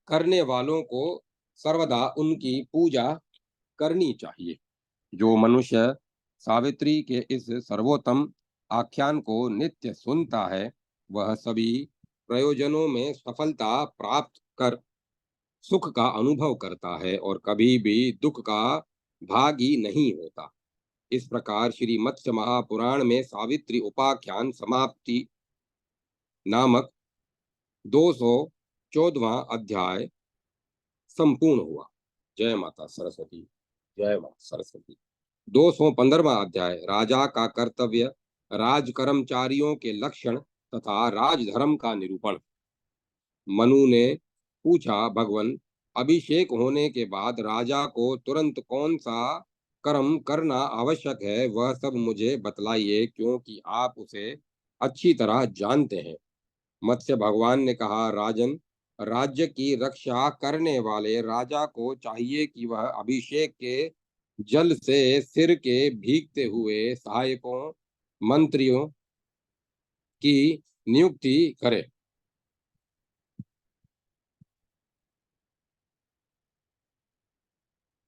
करने वालों को सर्वदा उनकी पूजा करनी चाहिए। जो मनुष्य सावित्री के इस सर्वोत्तम आख्यान को नित्य सुनता है वह सभी प्रयोजनों में सफलता प्राप्त कर सुख का अनुभव करता है और कभी भी दुख का भागी नहीं होता। इस प्रकार श्री मत्स्य महापुराण में सावित्री उपाख्यान समाप्ति नामक 214वां अध्याय संपूर्ण हुआ। जय माता सरस्वती। जय माता सरस्वती। 215वां अध्याय राजा का कर्तव्य, राज कर्मचारियों के लक्षण तथा राजधर्म का निरूपण। मनु ने पूछा, भगवन, अभिषेक होने के बाद राजा को तुरंत कौन सा कर्म करना आवश्यक है, वह सब मुझे बतलाइए, क्योंकि आप उसे अच्छी तरह जानते हैं। मत्स्य भगवान ने कहा, राजन, राज्य की रक्षा करने वाले राजा को चाहिए कि वह अभिषेक के जल से सिर के भीगते हुए सहायकों, मंत्रियों की नियुक्ति करे,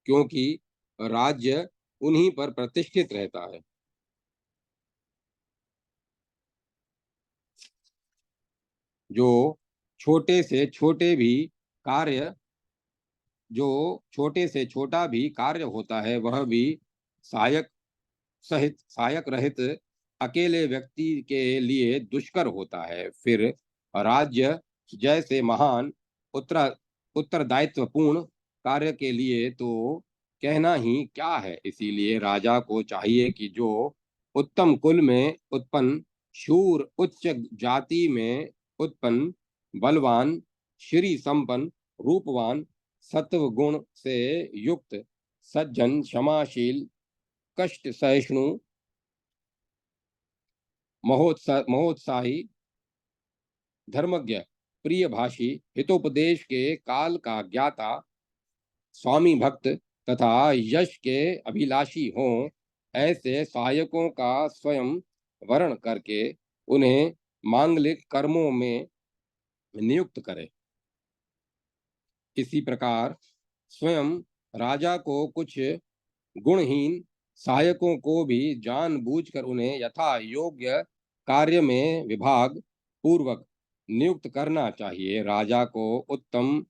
क्योंकि राज्य उन्हीं पर प्रतिष्ठित रहता है। जो छोटे से छोटे भी कार्य जो छोटे से छोटा भी कार्य होता है, वह भी सहायक सहायक रहित अकेले व्यक्ति के लिए दुष्कर होता है। फिर राज्य जैसे महान उत्तर उत्तरदायित्वपूर्ण कार्य के लिए तो कहना ही क्या है। इसीलिए राजा को चाहिए कि जो उत्तम कुल में उत्पन्न, शूर, उच्च जाति में उत्पन्न, बलवान, श्री संपन्न, रूपवान, सत्व गुण से युक्त, सज्जन, क्षमाशील, कष्ट सहिष्णु, महोत्साही, धर्मज्ञ, प्रिय भाषी, हितोपदेश के काल का ज्ञाता, स्वामी भक्त तथा यश के अभिलाषी हों, ऐसे सहायकों का स्वयं वर्ण करके उन्हें मांगलिक कर्मों में नियुक्त करे। इसी प्रकार स्वयं राजा को कुछ गुणहीन सहायकों को भी जानबूझकर उन्हें यथा योग्य कार्य में विभाग पूर्वक नियुक्त करना चाहिए। राजा को उत्तम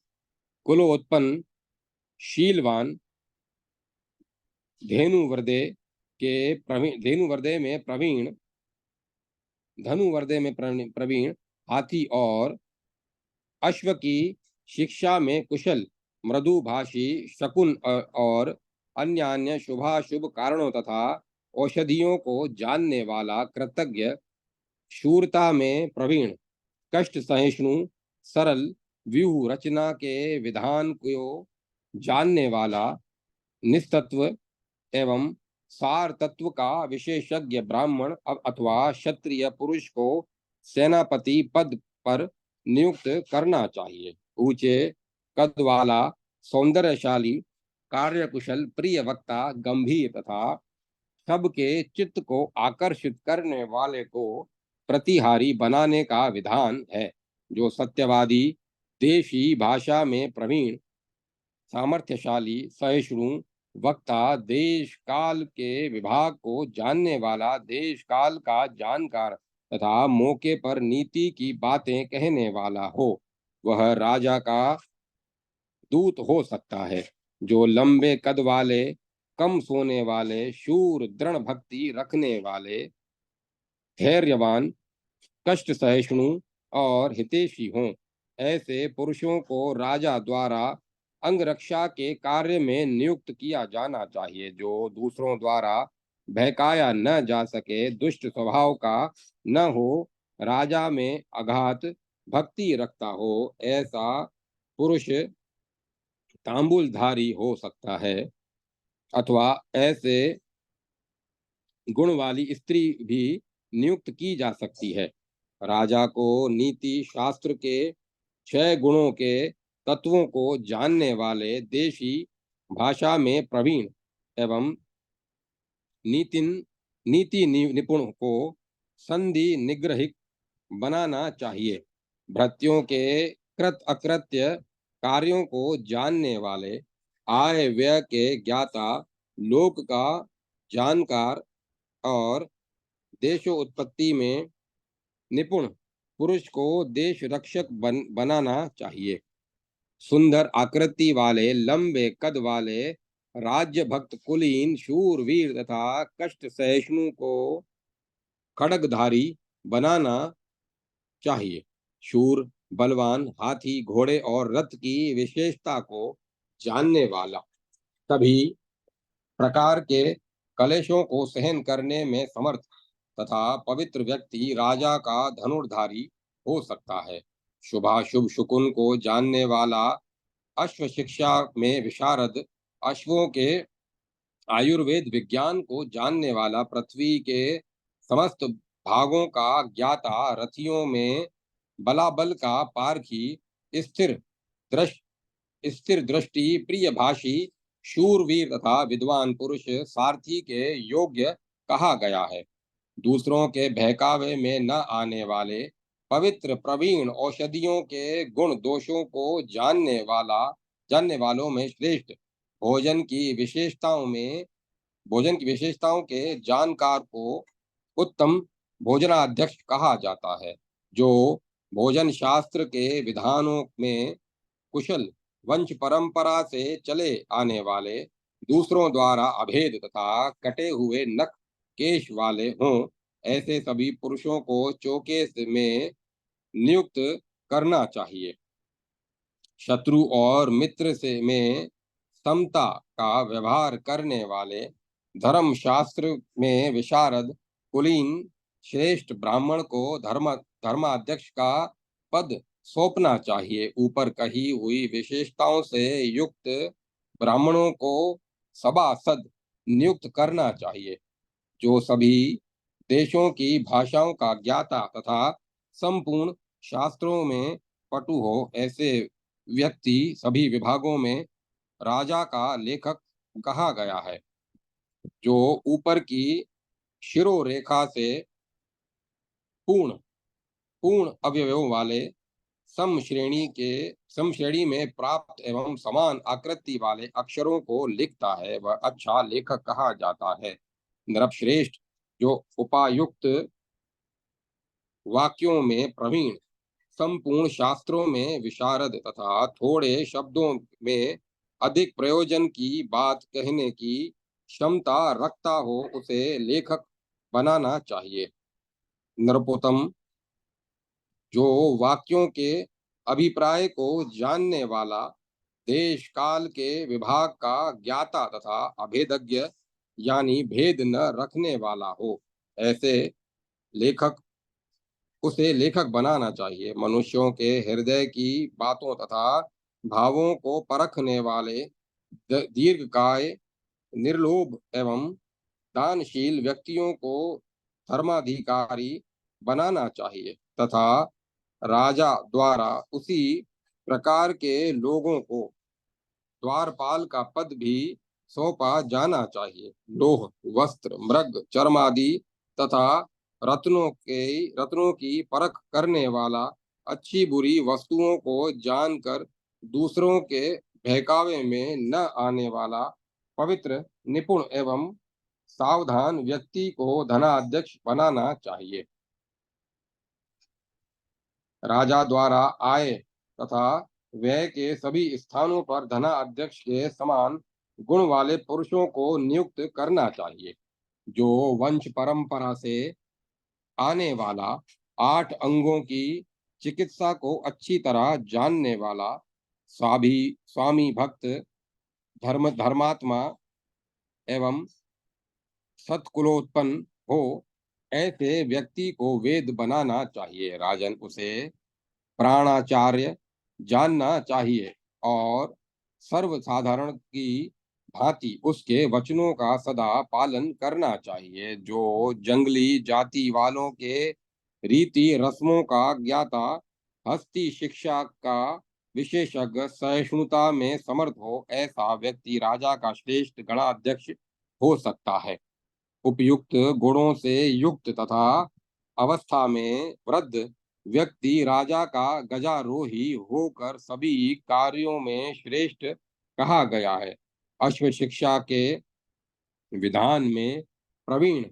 कुलोत्पन्न, शीलवान, धेनुवर्दे में प्रवीण, धनुवर्दे में प्रवीण, हाथी और अश्व की शिक्षा में कुशल, मृदुभाषी, शकुन और अन्य अन्य शुभाशुभ कारणों तथा औषधियों को जानने वाला, कृतज्ञ, शूरता में प्रवीण, कष्ट सहिष्णु, सरल, व्यूह रचना के विधान को जानने वाला, निस्तत्व एवं सार तत्व का विशेषज्ञ ब्राह्मण अथवा क्षत्रिय पुरुष को सेनापति पद पर नियुक्त करना चाहिए। ऊंचे कद वाला, सौंदर्यशाली, कार्यकुशल, प्रिय वक्ता, गंभीर तथा सबके चित्त को आकर्षित करने वाले को प्रतिहारी बनाने का विधान है। जो सत्यवादी, देशी भाषा में प्रवीण, सामर्थ्यशाली, सहिष्णु, वक्ता, देश काल के विभाग को जानने वाला, देश काल का जानकार तथा मौके पर नीति की बातें कहने वाला हो, वह राजा का दूत हो सकता है। जो लंबे कद वाले, कम सोने वाले, शूर, दृढ़ भक्ति रखने वाले, धैर्यवान, कष्ट सहिष्णु और हितैषी हों, ऐसे पुरुषों को राजा द्वारा अंगरक्षा के कार्य में नियुक्त किया जाना चाहिए। जो दूसरों द्वारा बहकाया न जा सके, दुष्ट स्वभाव का न हो, राजा में अगाध भक्ति रखता हो, ऐसा पुरुष तांबूलधारी हो सकता है, अथवा ऐसे गुण वाली स्त्री भी नियुक्त की जा सकती है। राजा को नीति शास्त्र के 6 गुणों के तत्वों को जानने वाले, देशी भाषा में प्रवीण एवं नीति निपुण को संधि निग्रहिक बनाना चाहिए। भृत्यों के कृत अकृत्य कार्यों को जानने वाले, आय व्यय के ज्ञाता, लोक का जानकार और देशोत्पत्ति में निपुण पुरुष को देश रक्षक बनाना चाहिए। सुंदर आकृति वाले, लंबे कद वाले, राज्य भक्त, कुलीन, शूरवीर तथा कष्ट सहिष्णु को खड्गधारी बनाना चाहिए। शूर, बलवान, हाथी, घोड़े और रथ की विशेषता को जानने वाला, सभी प्रकार के कलेशों को सहन करने में समर्थ तथा पवित्र व्यक्ति राजा का धनुर्धारी हो सकता है। शुभाशुभ शकुन को जानने वाला, अश्व शिक्षा में विशारद, अश्वों के आयुर्वेद विज्ञान को जानने वाला, पृथ्वी के समस्त भागों का ज्ञाता, रथियों में बलाबल का पारखी, स्थिर दृष्ट स्थिर दृष्टि, प्रिय भाषी, शूरवीर तथा विद्वान पुरुष सारथी के योग्य कहा गया है। दूसरों के बहकावे में न आने वाले, पवित्र प्रवीण, औषधियों के गुण दोषों को जानने वालों में श्रेष्ठ, भोजन की विशेषताओं के जानकार को उत्तम भोजनाध्यक्ष कहा जाता है। जो भोजन शास्त्र के विधानों में कुशल, वंश परंपरा से चले आने वाले, दूसरों द्वारा अभेद तथा कटे हुए नख केश वाले हों, ऐसे सभी पुरुषों को चौकेस में नियुक्त करना चाहिए। शत्रु और मित्र से में समता का व्यवहार करने वाले, धर्म शास्त्र में विशारद, कुलीन, श्रेष्ठ ब्राह्मण को धर्माध्यक्ष का पद सौंपना चाहिए। ऊपर कही हुई विशेषताओं से युक्त ब्राह्मणों को सभासद नियुक्त करना चाहिए। जो सभी देशों की भाषाओं का ज्ञाता तथा संपूर्ण शास्त्रों में पटु हो, ऐसे व्यक्ति सभी विभागों में राजा का लेखक कहा गया है। जो ऊपर की शिरोरेखा से पूर्ण पूर्ण अवयवों वाले, समश्रेणी में प्राप्त एवं समान आकृति वाले अक्षरों को लिखता है, वह अच्छा लेखक कहा जाता है। नृपश्रेष्ठ, जो उपायुक्त वाक्यों में प्रवीण, संपूर्ण शास्त्रों में विशारद तथा थोड़े शब्दों में अधिक प्रयोजन की बात कहने की क्षमता रखता हो, उसे लेखक बनाना चाहिए। नृपोत्तम, जो वाक्यों के अभिप्राय को जानने वाला, देश काल के विभाग का ज्ञाता तथा अभेदज्ञ, यानी भेद न रखने वाला हो, ऐसे लेखक उसे लेखक बनाना चाहिए। मनुष्यों के हृदय की बातों तथा भावों को परखने वाले, दीर्घकाय, निर्लोभ एवं दानशील व्यक्तियों को धर्माधिकारी बनाना चाहिए तथा राजा द्वारा उसी प्रकार के लोगों को द्वारपाल का पद भी सौंपा जाना चाहिए। लोह, वस्त्र, मृग, चर्म आदि तथा रत्नों की परख करने वाला, अच्छी बुरी वस्तुओं को जानकर दूसरों के बहकावे में न आने वाला, पवित्र, निपुण एवं सावधान व्यक्ति को धनाध्यक्ष बनाना चाहिए। राजा द्वारा आय तथा व्यय के सभी स्थानों पर धनाध्यक्ष के समान गुण वाले पुरुषों को नियुक्त करना चाहिए। जो वंश परंपरा से आने वाला, 8 अंगों की चिकित्सा को अच्छी तरह जानने वाला, स्वामी भक्त, धर्मात्मा एवं सत्कुलोत्पन्न हो, ऐसे व्यक्ति को वेद बनाना चाहिए। राजन, उसे प्राणाचार्य जानना चाहिए और सर्वसाधारण की भांति उसके वचनों का सदा पालन करना चाहिए। जो जंगली जाति वालों के रीति रस्मों का ज्ञाता, हस्ती शिक्षा का विशेषज्ञ, सहिष्णुता में समर्थ हो, ऐसा व्यक्ति राजा का श्रेष्ठ गणाध्यक्ष हो सकता है। उपयुक्त गुणों से युक्त तथा अवस्था में वृद्ध व्यक्ति राजा का गजारोही होकर सभी कार्यों में श्रेष्ठ कहा गया है। अश्व शिक्षा के विधान में प्रवीण,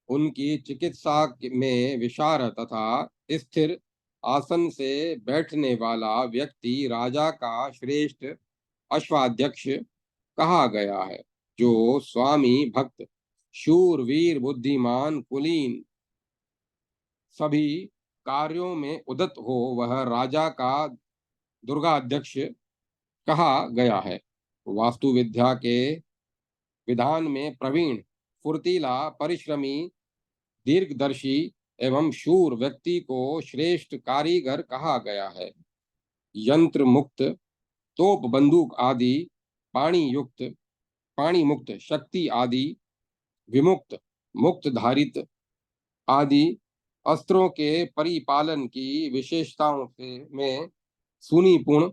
उनकी चिकित्सा में विशारद तथा स्थिर आसन से बैठने वाला व्यक्ति राजा का श्रेष्ठ अश्वाध्यक्ष कहा गया है। जो स्वामी भक्त, शूरवीर, बुद्धिमान, कुलीन, सभी कार्यों में उदत हो, वह राजा का दुर्गाध्यक्ष कहा गया है। वास्तु विद्या के विधान में प्रवीण, फुर्तीला, परिश्रमी, दीर्घदर्शी एवं शूर व्यक्ति को श्रेष्ठ कारीगर कहा गया है। यंत्र मुक्त, तोप बंदूक आदि, पाणी युक्त, पाणी मुक्त शक्ति आदि, विमुक्त, मुक्त धारित आदि अस्त्रों के परिपालन की विशेषताओं से में सुनिपुण,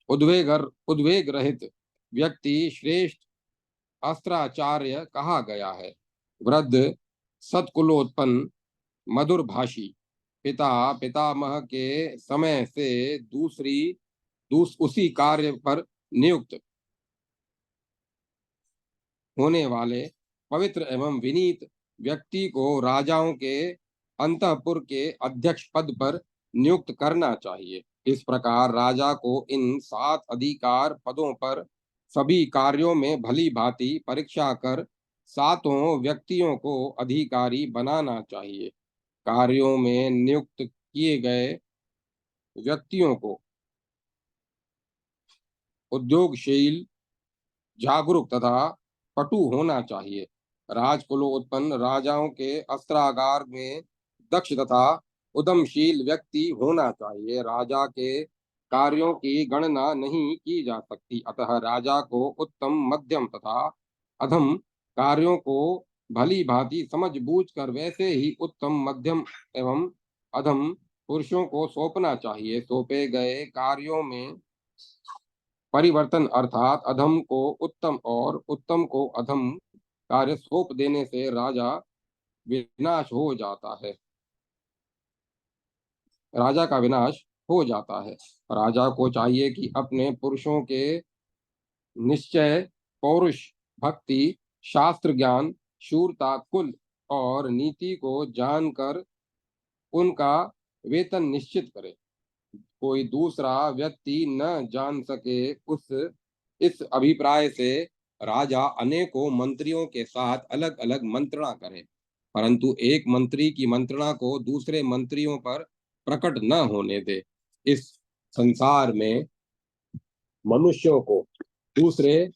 उद्वेग रहित व्यक्ति श्रेष्ठ अस्त्राचार्य कहा गया है। वृद्ध, सत्कुलोत्पन्न, मधुर भाषी, पिता पितामह के समय से उसी कार्य पर नियुक्त होने वाले पवित्र एवं विनीत व्यक्ति को राजाओं के अंतःपुर के अध्यक्ष पद पर नियुक्त करना चाहिए। इस प्रकार राजा को इन 7 अधिकार पदों पर सभी कार्यों में भली भांति परीक्षा कर 7 व्यक्तियों को अधिकारी बनाना चाहिए। कार्यों में नियुक्त किए गए व्यक्तियों को उद्योगशील, जागरूक तथा पटु होना चाहिए। राजकुलोत्पन्न राजाओं के अस्त्रागार में दक्ष तथा उद्यमशील व्यक्ति होना चाहिए। राजा के कार्यों की गणना नहीं की जा सकती, अतः राजा को उत्तम, मध्यम तथा अधम कार्यों को भली भांति समझ बूझ कर वैसे ही उत्तम, मध्यम एवं अधम पुरुषों को सौंपना चाहिए। सौंपे गए कार्यों में परिवर्तन अर्थात अधम को उत्तम और उत्तम को अधम कार्य सौंप देने से राजा विनाश हो जाता है, राजा का विनाश हो जाता है। राजा को चाहिए कि अपने पुरुषों के निश्चय, पौरुष, भक्ति, शास्त्र ज्ञान, शूरता, कुल और नीति को जानकर उनका वेतन निश्चित करे। कोई दूसरा व्यक्ति न जान सके, उस इस अभिप्राय से राजा अनेकों मंत्रियों के साथ अलग अलग मंत्रणा करे, परंतु एक मंत्री की मंत्रणा को दूसरे मंत्रियों पर प्रकट न होने दे। इस संसार में मनुष्यों को दूसरे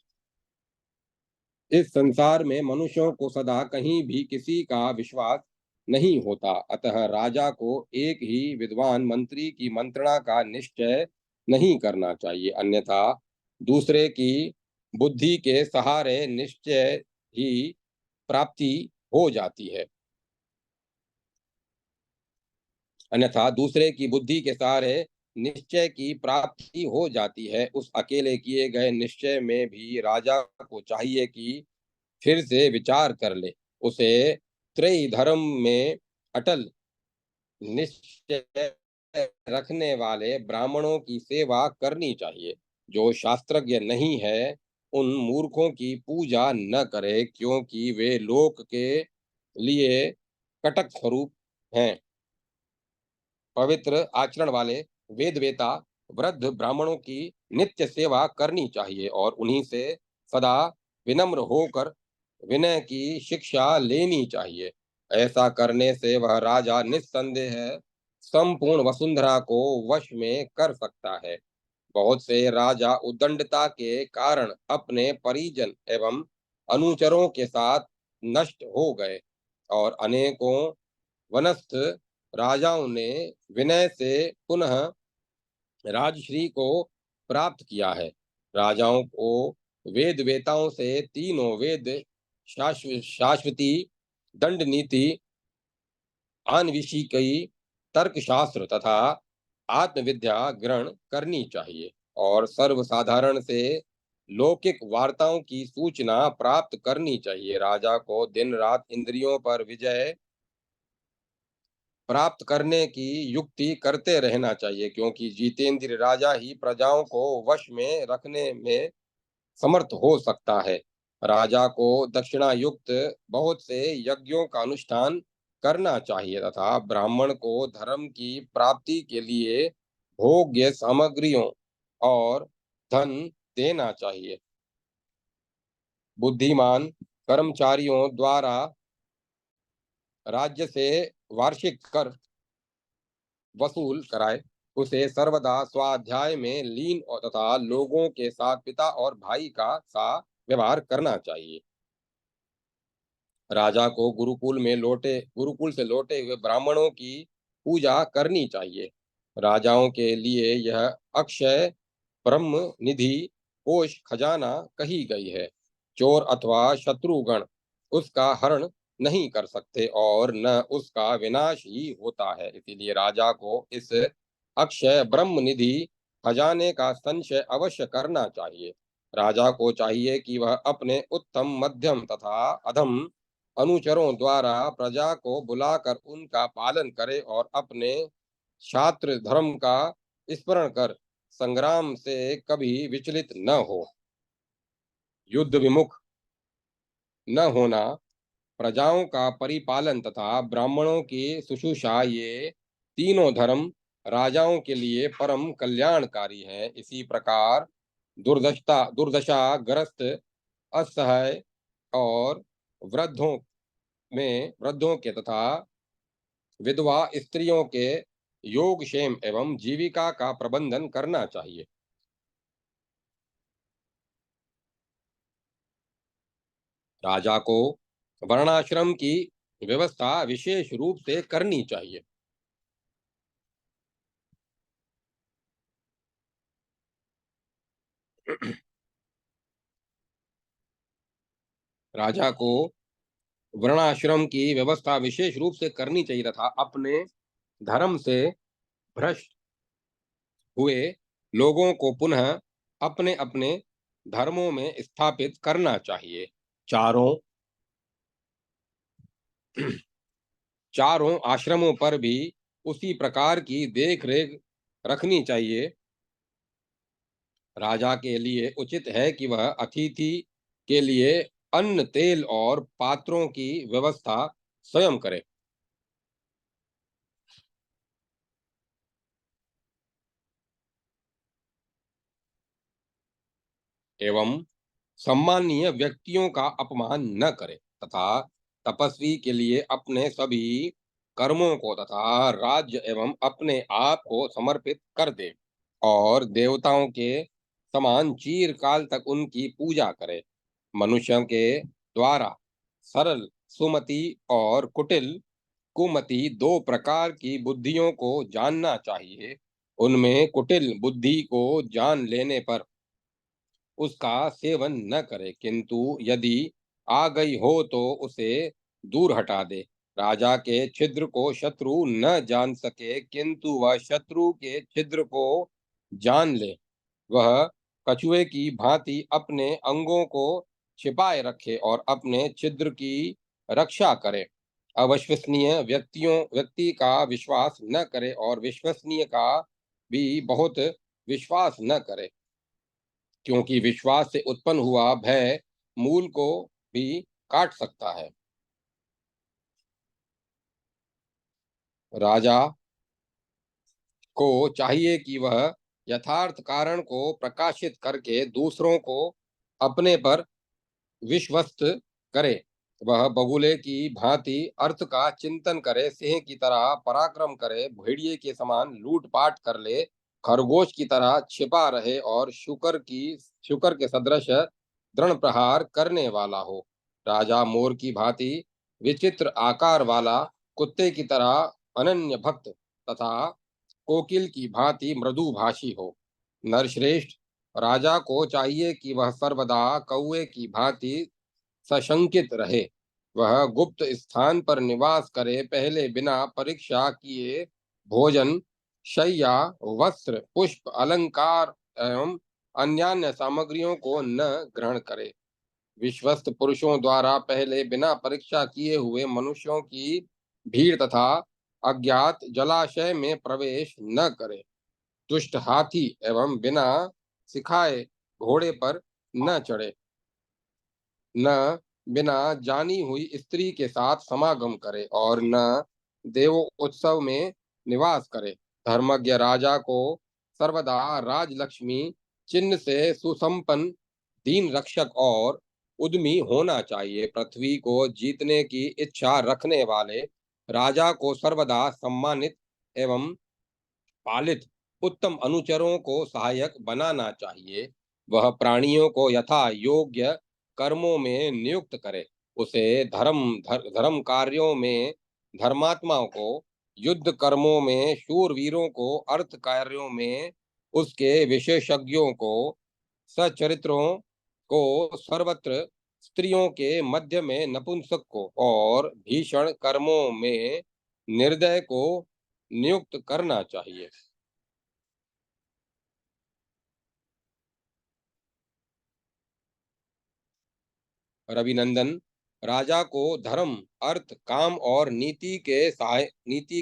इस संसार में मनुष्यों को सदा कहीं भी किसी का विश्वास नहीं होता, अतः राजा को एक ही विद्वान मंत्री की मंत्रणा का निश्चय नहीं करना चाहिए, अन्यथा दूसरे की बुद्धि के सहारे निश्चय ही प्राप्ति हो जाती है। अन्यथा दूसरे की बुद्धि के सहारे निश्चय की प्राप्ति हो जाती है। उस अकेले किए गए निश्चय में भी राजा को चाहिए कि फिर से विचार कर ले। उसे त्रयी धर्म में अटल निश्चय रखने वाले ब्राह्मणों की सेवा करनी चाहिए। जो शास्त्रज्ञ नहीं है, उन मूर्खों की पूजा न करे, क्योंकि वे लोक के लिए कटक स्वरूप हैं। पवित्र आचरण वाले वेदवेता वृद्ध ब्राह्मणों की नित्य सेवा करनी चाहिए और उन्हीं से सदा विनम्र होकर विनय की शिक्षा लेनी चाहिए। ऐसा करने से वह राजा निस्संदेह संपूर्ण वसुंधरा को वश में कर सकता है। बहुत से राजा उद्दंडता के कारण अपने परिजन एवं अनुचरों के साथ नष्ट हो गए और अनेकों वनस्थ राजाओं ने विनय से पुनः राजश्री को प्राप्त किया है। राजाओं को वेद वेताओं से तीनों वेद, शाश्वती, दंड नीति, आन्विशिकी, तर्कशास्त्र तथा आत्मविद्या ग्रहण करनी चाहिए और सर्वसाधारण से लौकिक वार्ताओं की सूचना प्राप्त करनी चाहिए। राजा को दिन रात इंद्रियों पर विजय प्राप्त करने की युक्ति करते रहना चाहिए, क्योंकि जितेंद्र राजा ही प्रजाओं को वश में रखने में समर्थ हो सकता है। राजा को दक्षिणा युक्त बहुत से यज्ञों का अनुष्ठान करना चाहिए तथा ब्राह्मण को धर्म की प्राप्ति के लिए भोग्य सामग्रियों और धन देना चाहिए। बुद्धिमान कर्मचारियों द्वारा राज्य से वार्षिक कर वसूल कराए, उसे सर्वदा स्वाध्याय में लीन और तथा लोगों के साथ पिता और भाई का सा व्यवहार करना चाहिए। राजा को गुरुकुल से लौटे हुए ब्राह्मणों की पूजा करनी चाहिए। राजाओं के लिए यह अक्षय ब्रह्म निधि कोष खजाना कही गई है। चोर अथवा शत्रुगण उसका हरण नहीं कर सकते और न उसका विनाश ही होता है। इसीलिए राजा को इस अक्षय ब्रह्म निधि खजाने का संचय अवश्य करना चाहिए। राजा को चाहिए कि वह अपने उत्तम, मध्यम तथा अधम अनुचरों द्वारा प्रजा को बुलाकर उनका पालन करे और अपने छात्र धर्म का स्मरण कर संग्राम से कभी विचलित न हो। युद्ध विमुख न होना, प्रजाओं का परिपालन तथा ब्राह्मणों की शुश्रूषा, ये तीनों धर्म राजाओं के लिए परम कल्याणकारी है। इसी प्रकार दुर्दशाग्रस्त, असहाय और वृद्धों के तथा विधवा स्त्रियों के योगक्षेम एवं जीविका का प्रबंधन करना चाहिए। राजा को वर्णाश्रम की व्यवस्था विशेष रूप से करनी चाहिए। राजा को वर्णाश्रम की व्यवस्था विशेष रूप से करनी चाहिए तथा अपने धर्म से भ्रष्ट हुए लोगों को पुनः अपने अपने धर्मों में स्थापित करना चाहिए। चारों चारों आश्रमों पर भी उसी प्रकार की देख रेख रखनी चाहिए। राजा के लिए उचित है कि वह अतिथि के लिए अन्न, तेल और पात्रों की व्यवस्था स्वयं करे। एवं सम्माननीय व्यक्तियों का अपमान न करे तथा तपस्वी के लिए अपने सभी कर्मों को तथा राज्य एवं अपने आप को समर्पित कर दे और देवताओं के समान चीरकाल तक उनकी पूजा करे। मनुष्यों के द्वारा सरल, सुमति और कुटिल, कुमति दो प्रकार की बुद्धियों को जानना चाहिए। उनमें कुटिल बुद्धि को जान लेने पर उसका सेवन न करे, किंतु यदि आ गई हो तो उसे दूर हटा दे। राजा के छिद्र को शत्रु न जान सके, किंतु वह शत्रु के छिद्र को जान ले। वह कछुए की भांति अपने अंगों को छिपाए रखे और अपने छिद्र की रक्षा करे। अविश्वसनीय व्यक्ति का विश्वास न करे और विश्वसनीय का भी बहुत विश्वास न करे, क्योंकि विश्वास से उत्पन्न हुआ भय मूल को भी काट सकता है। राजा को चाहिए कि वह यथार्थ कारण को प्रकाशित करके दूसरों को अपने पर विश्वस्त करे। वह बगुले की भांति अर्थ का चिंतन करे, सिंह की तरह पराक्रम करे, भेड़िए के समान लूटपाट कर ले, खरगोश की तरह छिपा रहे और शुकर के सदृश दृढ़ प्रहार करने वाला हो। राजा मोर की भांति विचित्र आकार वाला, कुत्ते की तरह अनन्य भक्त तथा कोकिल की भांति मृदुभाषी हो। नरश्रेष्ठ, राजा को चाहिए कि वह सर्वदा कौवे की भांति सशंकित रहे। वह गुप्त स्थान पर निवास करे, पहले बिना परीक्षा किए भोजन, शय्या, वस्त्र, पुष्प, अलंकार एवं अन्यान्य सामग्रियों को न ग्रहण करे। विश्वस्त पुरुषों द्वारा पहले बिना परीक्षा किए हुए मनुष्यों की भीड़ तथा अज्ञात जलाशय में प्रवेश न करे। दुष्ट हाथी एवं बिना सिखाए घोड़े पर न चढ़े, न बिना जानी हुई स्त्री के साथ समागम करे और न देव उत्सव में निवास करे। धर्मज्ञ राजा को सर्वदा राजलक्ष्मी चिन्ह से सुसंपन्न, दीन रक्षक और उद्यमी होना चाहिए। पृथ्वी को जीतने की इच्छा रखने वाले राजा को सर्वदा सम्मानित एवं पालित उत्तम अनुचरों को सहायक बनाना चाहिए। वह प्राणियों को यथा योग्य कर्मों में नियुक्त करे। उसे धर्म कार्यों में धर्मात्माओं को, युद्ध कर्मों में शूरवीरों को, अर्थ कार्यों में उसके विशेषज्ञों को, सचरित्रों को सर्वत्र, स्त्रियों के मध्य में नपुंसक को और भीषण कर्मों में निर्दय को नियुक्त करना चाहिए। रविनंदन, राजा को धर्म, अर्थ, काम और नीति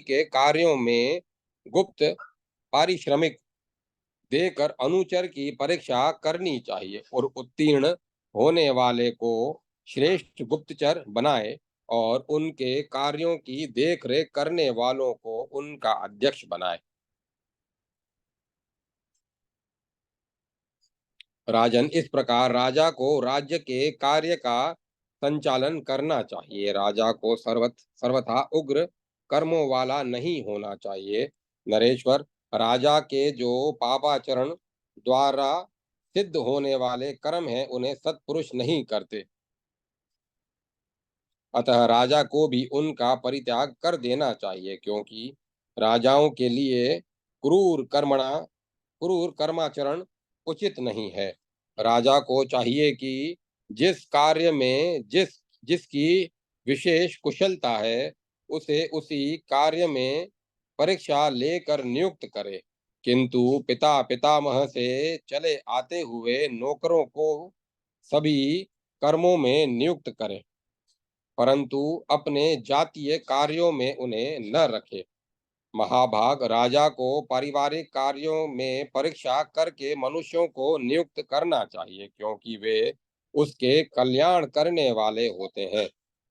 के कार्यों में गुप्त पारिश्रमिक देकर अनुचर की परीक्षा करनी चाहिए और उत्तीर्ण होने वाले को श्रेष्ठ गुप्तचर बनाए और उनके कार्यों की देखरेख करने वालों को उनका अध्यक्ष बनाए। राजन, इस प्रकार राजा को राज्य के कार्य का संचालन करना चाहिए। राजा को सर्वथा उग्र कर्मों वाला नहीं होना चाहिए। नरेश्वर, राजा के जो पापाचरण द्वारा सिद्ध होने वाले कर्म हैं उन्हें सत्पुरुष नहीं करते, अतः राजा को भी उनका परित्याग कर देना चाहिए, क्योंकि राजाओं के लिए क्रूर कर्माचरण उचित नहीं है। राजा को चाहिए कि जिस कार्य में जिसकी विशेष कुशलता है उसे उसी कार्य में परीक्षा लेकर नियुक्त करे, किंतु पिता पितामह से चले आते हुए नौकरों को सभी कर्मों में नियुक्त करे, परंतु अपने जातीय कार्यों में उन्हें न रखे। महाभाग, राजा को पारिवारिक कार्यों में परीक्षा करके मनुष्यों को नियुक्त करना चाहिए, क्योंकि वे उसके कल्याण करने वाले होते हैं।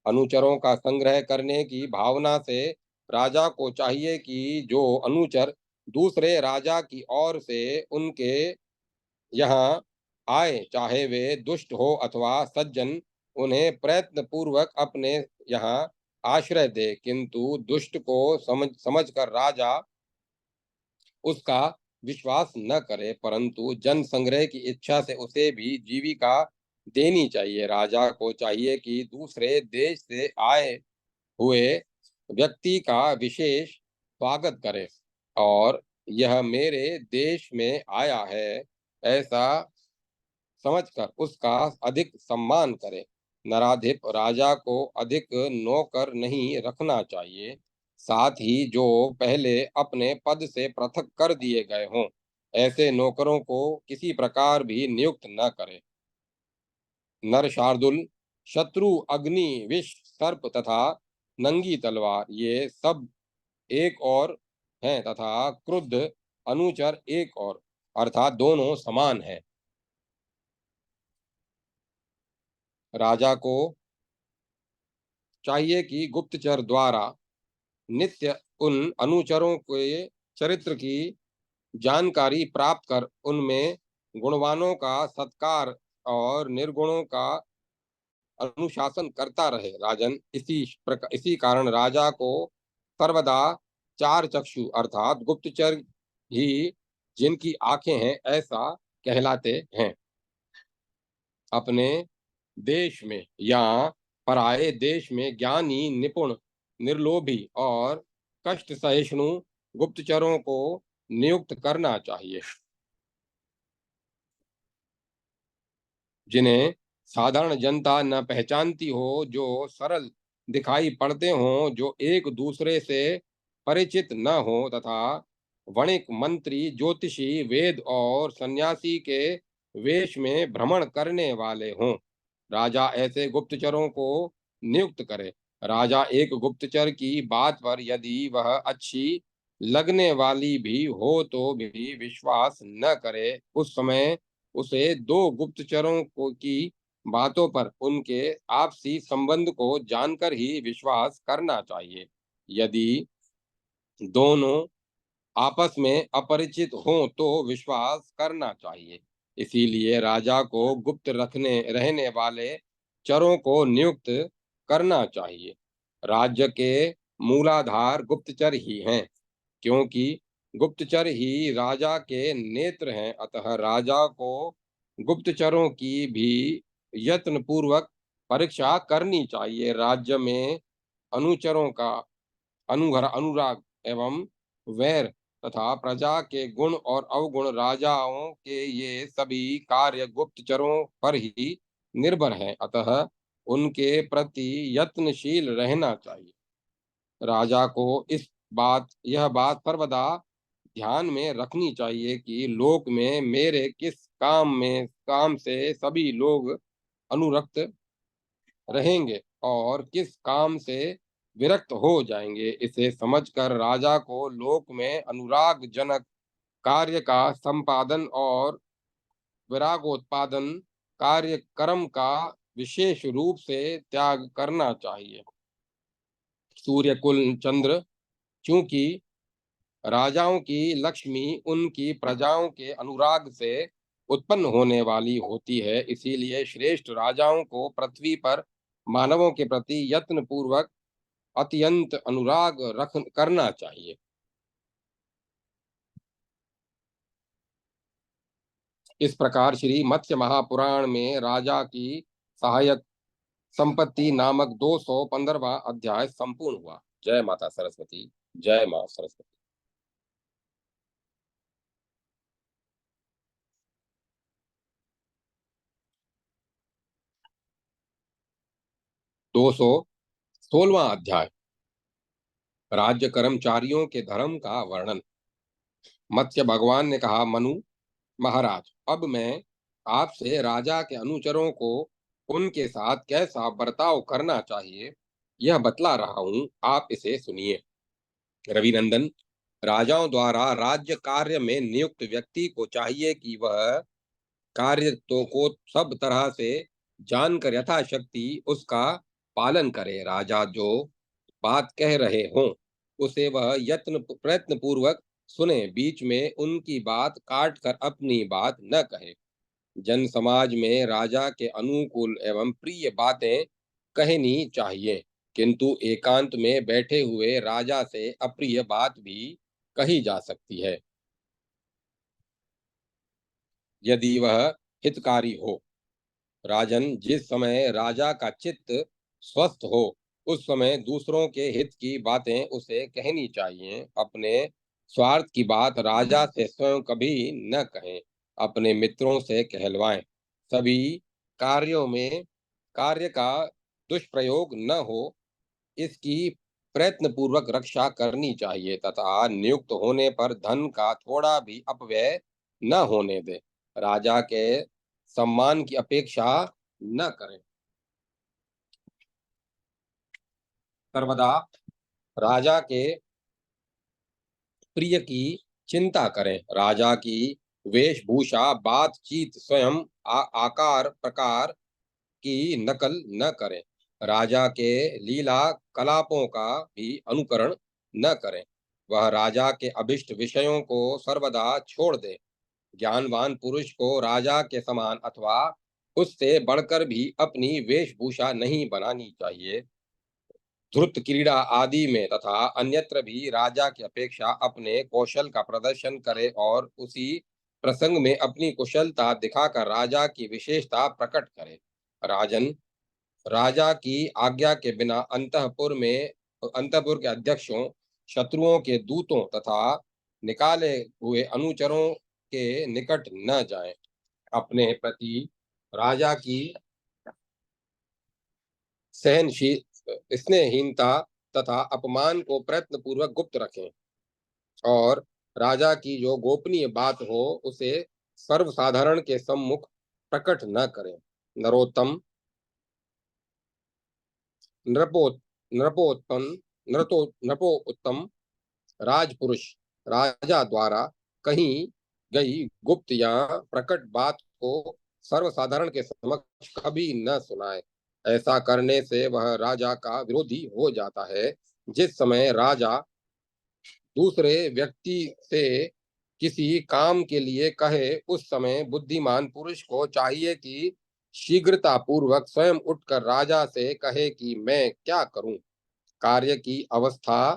अनुचरों का संग्रह करने की भावना से राजा को चाहिए कि जो अनुचर दूसरे राजा की ओर से उनके यहाँ आए, चाहे वे दुष्ट हो अथवा सज्जन, उन्हें प्रयत्न पूर्वक अपने यहाँ आश्रय दे, किंतु दुष्ट को समझकर राजा उसका विश्वास न करे, परंतु जन संग्रह की इच्छा से उसे भी जीविका देनी चाहिए। राजा को चाहिए कि दूसरे देश से आए हुए व्यक्ति का विशेष स्वागत करे और यह मेरे देश में आया है ऐसा समझकर उसका अधिक सम्मान करे। नराधिप, राजा को अधिक नौकर नहीं रखना चाहिए, साथ ही जो पहले अपने पद से पृथक कर दिए गए हों ऐसे नौकरों को किसी प्रकार भी नियुक्त न करे। नर शार्दुल, शत्रु, अग्नि, विष, सर्प तथा नंगी तलवार ये सब एक और हैं तथा क्रुद्ध अनुचर एक और, अर्थात दोनों समान हैं। राजा को चाहिए कि गुप्तचर द्वारा नित्य उन अनुचरों के चरित्र की जानकारी प्राप्त कर उनमें गुणवानों का सत्कार और निर्गुणों का अनुशासन करता रहे। राजन, इसी कारण राजा को सर्वदा चार चक्षु अर्थात गुप्तचर ही जिनकी आंखें हैं ऐसा कहलाते हैं। अपने देश में या पराये देश में ज्ञानी, निपुण, निर्लोभी और कष्ट सहिष्णु गुप्तचरों को नियुक्त करना चाहिए, जिन्हें साधारण जनता न पहचानती हो, जो सरल दिखाई पड़ते हों, जो एक दूसरे से परिचित न हो तथा वणिक, मंत्री, ज्योतिषी, वेद और सन्यासी के वेश में भ्रमण करने वाले हों। राजा ऐसे गुप्तचरों को नियुक्त करे। राजा एक गुप्तचर की बात पर यदि वह अच्छी लगने वाली भी हो तो भी विश्वास न करे, उस समय उसे दो गुप्तचरों को की बातों पर उनके आपसी संबंध को जानकर ही विश्वास करना चाहिए। यदि दोनों आपस में अपरिचित हों तो विश्वास करना चाहिए। इसीलिए राजा को गुप्त रहने वाले चरों को नियुक्त करना चाहिए। राज्य के मूलाधार गुप्तचर ही हैं, क्योंकि गुप्तचर ही राजा के नेत्र हैं, अतः राजा को गुप्तचरों की भी यत्न पूर्वक परीक्षा करनी चाहिए। राज्य में अनुचरों का अनुराग एवं वैर तथा प्रजा के गुण और अवगुण, राजाओं के ये सभी कार्य गुप्तचरों पर ही निर्भर हैं, अतः उनके प्रति यत्नशील रहना चाहिए। राजा को यह बात सर्वदा ध्यान में रखनी चाहिए कि लोक में मेरे किस काम से सभी लोग अनुरक्त रहेंगे और किस काम से विरक्त हो जाएंगे। इसे समझकर राजा को लोक में अनुराग जनक कार्य का संपादन और विरागोत्पादन कार्यक्रम का विशेष रूप से त्याग करना चाहिए। सूर्य कुल चंद्र चूंकि राजाओं की लक्ष्मी उनकी प्रजाओं के अनुराग से उत्पन्न होने वाली होती है, इसीलिए श्रेष्ठ राजाओं को पृथ्वी पर मानवों के प्रति यत्न पूर्वक अत्यंत अनुराग रख करना चाहिए। इस प्रकार श्री मत्स्य महापुराण में राजा की सहायक संपत्ति नामक 215वां अध्याय संपूर्ण हुआ। जय माता सरस्वती। जय मां सरस्वती। 216वां अध्याय राज्य कर्मचारियों के धर्म का वर्णन। मत्स्य भगवान ने कहा, मनु महाराज, अब मैं आपसे राजा के अनुचरों को उनके साथ कैसा बर्ताव करना चाहिए यह बतला रहा हूं, आप इसे सुनिए। रविनंदन, राजाओं द्वारा राज्य कार्य में नियुक्त व्यक्ति को चाहिए कि वह कार्य तो को सब तरह से जानकर यथाशक्ति उसका पालन करे। राजा जो बात कह रहे हों उसे वह प्रयत्न पूर्वक सुने, बीच में उनकी बात काट कर अपनी बात न कहे। जन समाज में राजा के अनुकूल एवं प्रिय बातें कहनी चाहिए, किंतु एकांत में बैठे हुए राजा से अप्रिय बात भी कही जा सकती है, यदि वह हितकारी हो। राजन, जिस समय राजा का चित्त स्वस्थ हो उस समय दूसरों के हित की बातें उसे कहनी चाहिए। अपने स्वार्थ की बात राजा से स्वयं कभी न कहें, अपने मित्रों से कहलवाएं। सभी कार्यों में कार्य का दुष्प्रयोग न हो, इसकी प्रयत्न पूर्वक रक्षा करनी चाहिए तथा नियुक्त होने पर धन का थोड़ा भी अपव्यय न होने दे। राजा के सम्मान की अपेक्षा न करें। सर्वदा राजा के प्रिय की चिंता करें। राजा की वेशभूषा, बातचीत, स्वयं आकार प्रकार की नकल न करें। राजा के लीला कलापों का भी अनुकरण न करें। वह राजा के अभिष्ट विषयों को सर्वदा छोड़ दे। ज्ञानवान पुरुष को राजा के समान अथवा उससे बढ़कर भी अपनी वेशभूषा नहीं बनानी चाहिए। धृत क्रीड़ा आदि में तथा अन्यत्र भी राजा की अपेक्षा अपने कौशल का प्रदर्शन करे और उसी प्रसंग में अपनी कुशलता दिखाकर राजा की विशेषता प्रकट करे। राजन, राजा की आज्ञा के बिना अंतःपुर के अध्यक्षों, शत्रुओं के दूतों तथा निकाले हुए अनुचरों के निकट न जाएं। अपने प्रति राजा की सहनशील स्नेहहीनता तथा अपमान को प्रयत्न पूर्वक गुप्त रखें और राजा की जो गोपनीय बात हो उसे सर्वसाधारण के सम्मुख प्रकट न करें। नरोत्तम नृपो नृपोत्तम नृपोत्तम राजपुरुष राजा द्वारा कही गई गुप्त या प्रकट बात को सर्वसाधारण के समक्ष कभी न सुनाए। ऐसा करने से वह राजा का विरोधी हो जाता है। जिस समय राजा दूसरे व्यक्ति से किसी काम के लिए कहे उस समय बुद्धिमान पुरुष को चाहिए कि शीघ्रता पूर्वक स्वयं उठकर राजा से कहे कि मैं क्या करूं। कार्य की अवस्था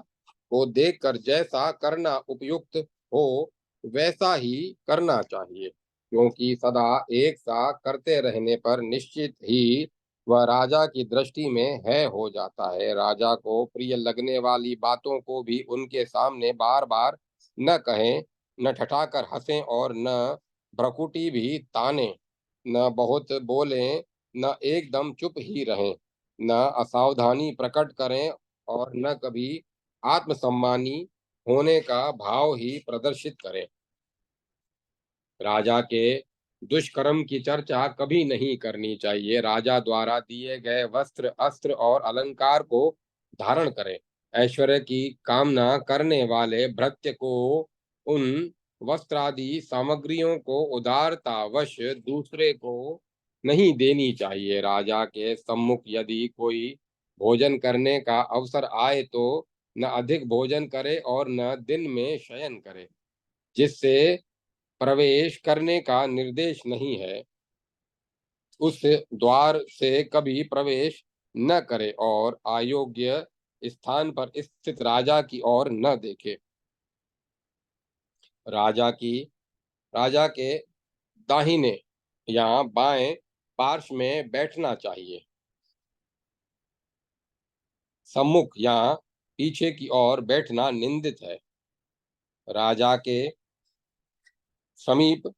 को देखकर जैसा करना उपयुक्त हो वैसा ही करना चाहिए, क्योंकि सदा एक सा करते रहने पर निश्चित ही वह राजा की दृष्टि में है हो जाता है। राजा को प्रिय लगने वाली बातों को भी उनके सामने बार बार न कहें, न ठठाकर हंसें और न भ्रकुटी भी ताने, न बहुत बोलें, न एकदम चुप ही रहें, न असावधानी प्रकट करें और न कभी आत्मसम्मानी होने का भाव ही प्रदर्शित करें। राजा के दुष्कर्म की चर्चा कभी नहीं करनी चाहिए। राजा द्वारा दिए गए वस्त्र, अस्त्र और अलंकार को धारण करें। ऐश्वर्य की कामना करने वाले भृत्य को उन वस्त्रादि सामग्रियों को उदारतावश दूसरे को नहीं देनी चाहिए। राजा के सम्मुख यदि कोई भोजन करने का अवसर आए तो न अधिक भोजन करे और न दिन में शयन करे। जिससे प्रवेश करने का निर्देश नहीं है, उस द्वार से कभी प्रवेश न करे और अयोग्य स्थान पर स्थित राजा की ओर न देखे। राजा की राजा के दाहिने या बाएं पार्श्व में बैठना चाहिए। सम्मुख या पीछे की ओर बैठना निंदित है। राजा के समीप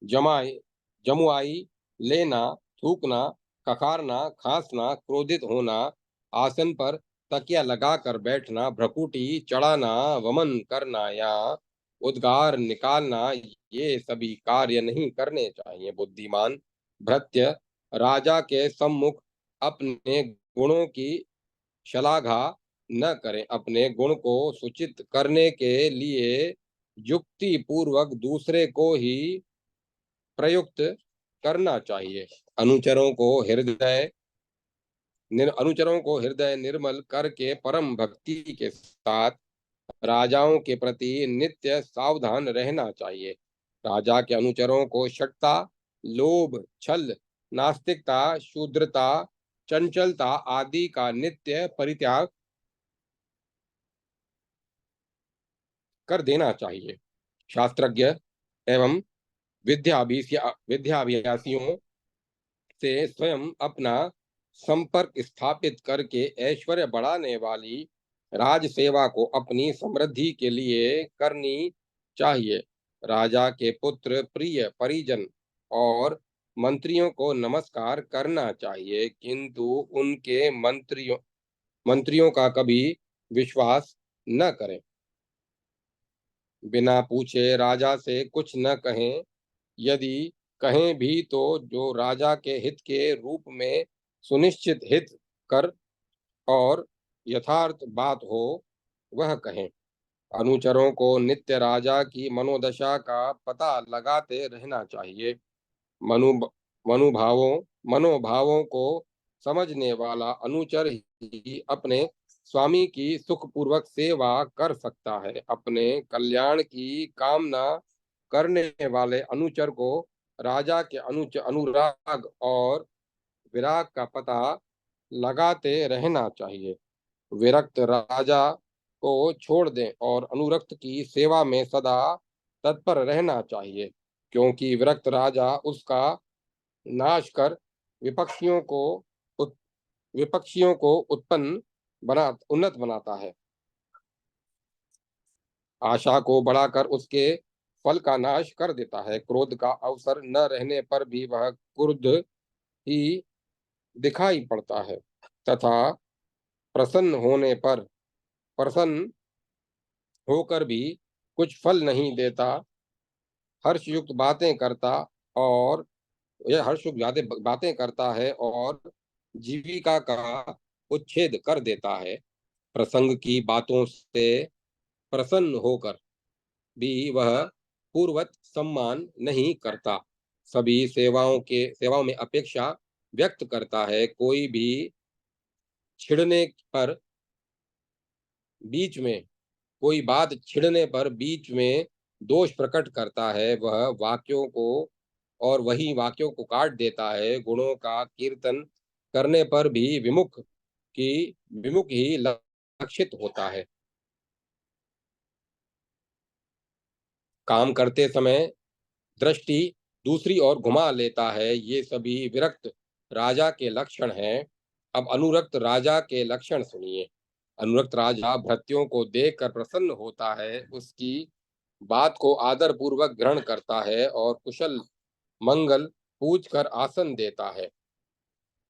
जमाई जमुआई लेना, थूकना, कखारना, खांसना, क्रोधित होना, आसन पर तकिया लगाकर बैठना, भ्रकुटी चढ़ाना, वमन करना या उद्गार निकालना, ये सभी कार्य नहीं करने चाहिए। बुद्धिमान भृत्य राजा के सम्मुख अपने गुणों की श्लाघा न करें। अपने गुण को सूचित करने के लिए युक्ति पूर्वक दूसरे को ही प्रयुक्त करना चाहिए। अनुचरों को हृदय अनुचरों को हृदय निर्मल करके परम भक्ति के साथ राजाओं के प्रति नित्य सावधान रहना चाहिए। राजा के अनुचरों को शठता, लोभ, छल, नास्तिकता, शूद्रता, चंचलता आदि का नित्य परित्याग कर देना चाहिए। शास्त्रज्ञ एवं विद्याभ्यासियों से स्वयं अपना संपर्क स्थापित करके ऐश्वर्य बढ़ाने वाली राज सेवा को अपनी समृद्धि के लिए करनी चाहिए। राजा के पुत्र, प्रिय परिजन और मंत्रियों को नमस्कार करना चाहिए, किंतु उनके मंत्रियों का कभी विश्वास न करें। बिना पूछे राजा से कुछ न कहें। यदि कहें भी तो जो राजा के हित के रूप में सुनिश्चित हित कर और यथार्थ बात हो वह कहें। अनुचरों को नित्य राजा की मनोदशा का पता लगाते रहना चाहिए। मनु मनुभावों मनोभावों को समझने वाला अनुचर ही अपने स्वामी की सुखपूर्वक सेवा कर सकता है। अपने कल्याण की कामना करने वाले अनुचर को राजा के अनुराग और विराग का पता लगाते रहना चाहिए। विरक्त राजा को छोड़ दें और अनुरक्त की सेवा में सदा तत्पर रहना चाहिए, क्योंकि विरक्त राजा उसका नाश कर विपक्षियों को उत, विपक्षियों को उन्नत बनाता है। आशा को बढ़ाकर उसके फल का नाश कर देता है। क्रोध का अवसर न रहने पर भी वह क्रुद्ध ही दिखाई पड़ता है तथा प्रसन्न होने पर प्रसन्न होकर भी कुछ फल नहीं देता। हर्षयुक्त बातें करता और यह हर्षयुक्त बातें करता है और जीविका का उच्छेद कर देता है। प्रसंग की बातों से प्रसन्न होकर भी वह पूर्वत सम्मान नहीं करता। सभी सेवाओं में अपेक्षा व्यक्त करता है। कोई भी छिड़ने पर बीच में कोई बात छिड़ने पर बीच में दोष प्रकट करता है। वही वाक्यों को काट देता है। गुणों का कीर्तन करने पर भी की विमुख ही लक्षित होता है। काम करते समय दृष्टि दूसरी ओर घुमा लेता है। ये सभी विरक्त राजा के लक्षण हैं। अब अनुरक्त राजा के लक्षण सुनिए। अनुरक्त राजा भृत्यों को देखकर प्रसन्न होता है, उसकी बात को आदर पूर्वक ग्रहण करता है और कुशल मंगल पूछकर आसन देता है।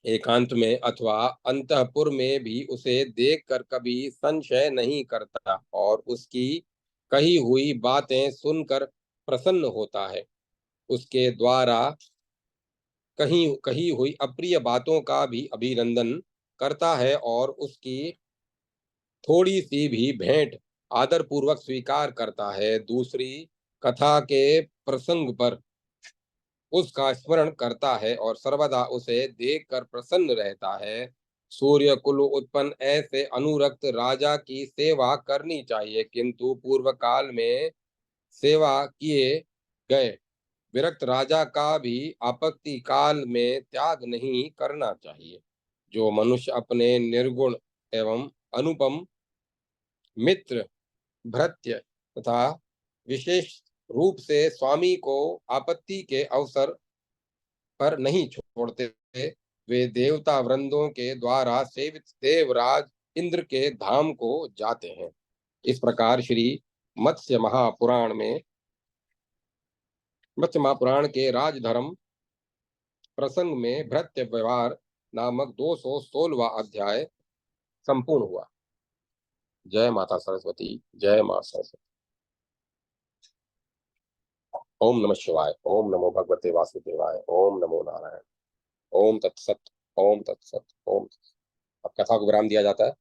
एकांत में अथवा अंतःपुर में भी उसे देखकर कभी संशय नहीं करता और उसकी कही हुई बातें सुनकर प्रसन्न होता है। उसके द्वारा कहीं कही हुई अप्रिय बातों का भी अभिनंदन करता है और उसकी थोड़ी सी भी भेंट आदर पूर्वक स्वीकार करता है। दूसरी कथा के प्रसंग पर उसका स्मरण करता है और सर्वदा उसे देखकर प्रसन्न रहता है। सूर्य कुल उत्पन्न ऐसे अनुरक्त राजा की सेवा करनी चाहिए, किंतु पूर्व काल में सेवा किए गए विरक्त राजा का भी आपत्ति काल में त्याग नहीं करना चाहिए। जो मनुष्य अपने निर्गुण एवं अनुपम मित्र भृत्य तथा विशेष रूप से स्वामी को आपत्ति के अवसर पर नहीं छोड़ते, वे देवता वृंदों के द्वारा सेवित देवराज इंद्र के धाम को जाते हैं। इस प्रकार श्री मत्स्य महापुराण में मत्स्य महापुराण के राजधर्म प्रसंग में भृत्य व्यवहार नामक 216वां अध्याय संपूर्ण हुआ। जय माता सरस्वती। जय मां सरस्वती। ओम नमः शिवाय। ओम नमो भगवते वासुदेवाय। ओम नमो नारायण। ओम तत्सत। ओम तत्सत। ओम तत्सत। अब कथा को विराम दिया जाता है।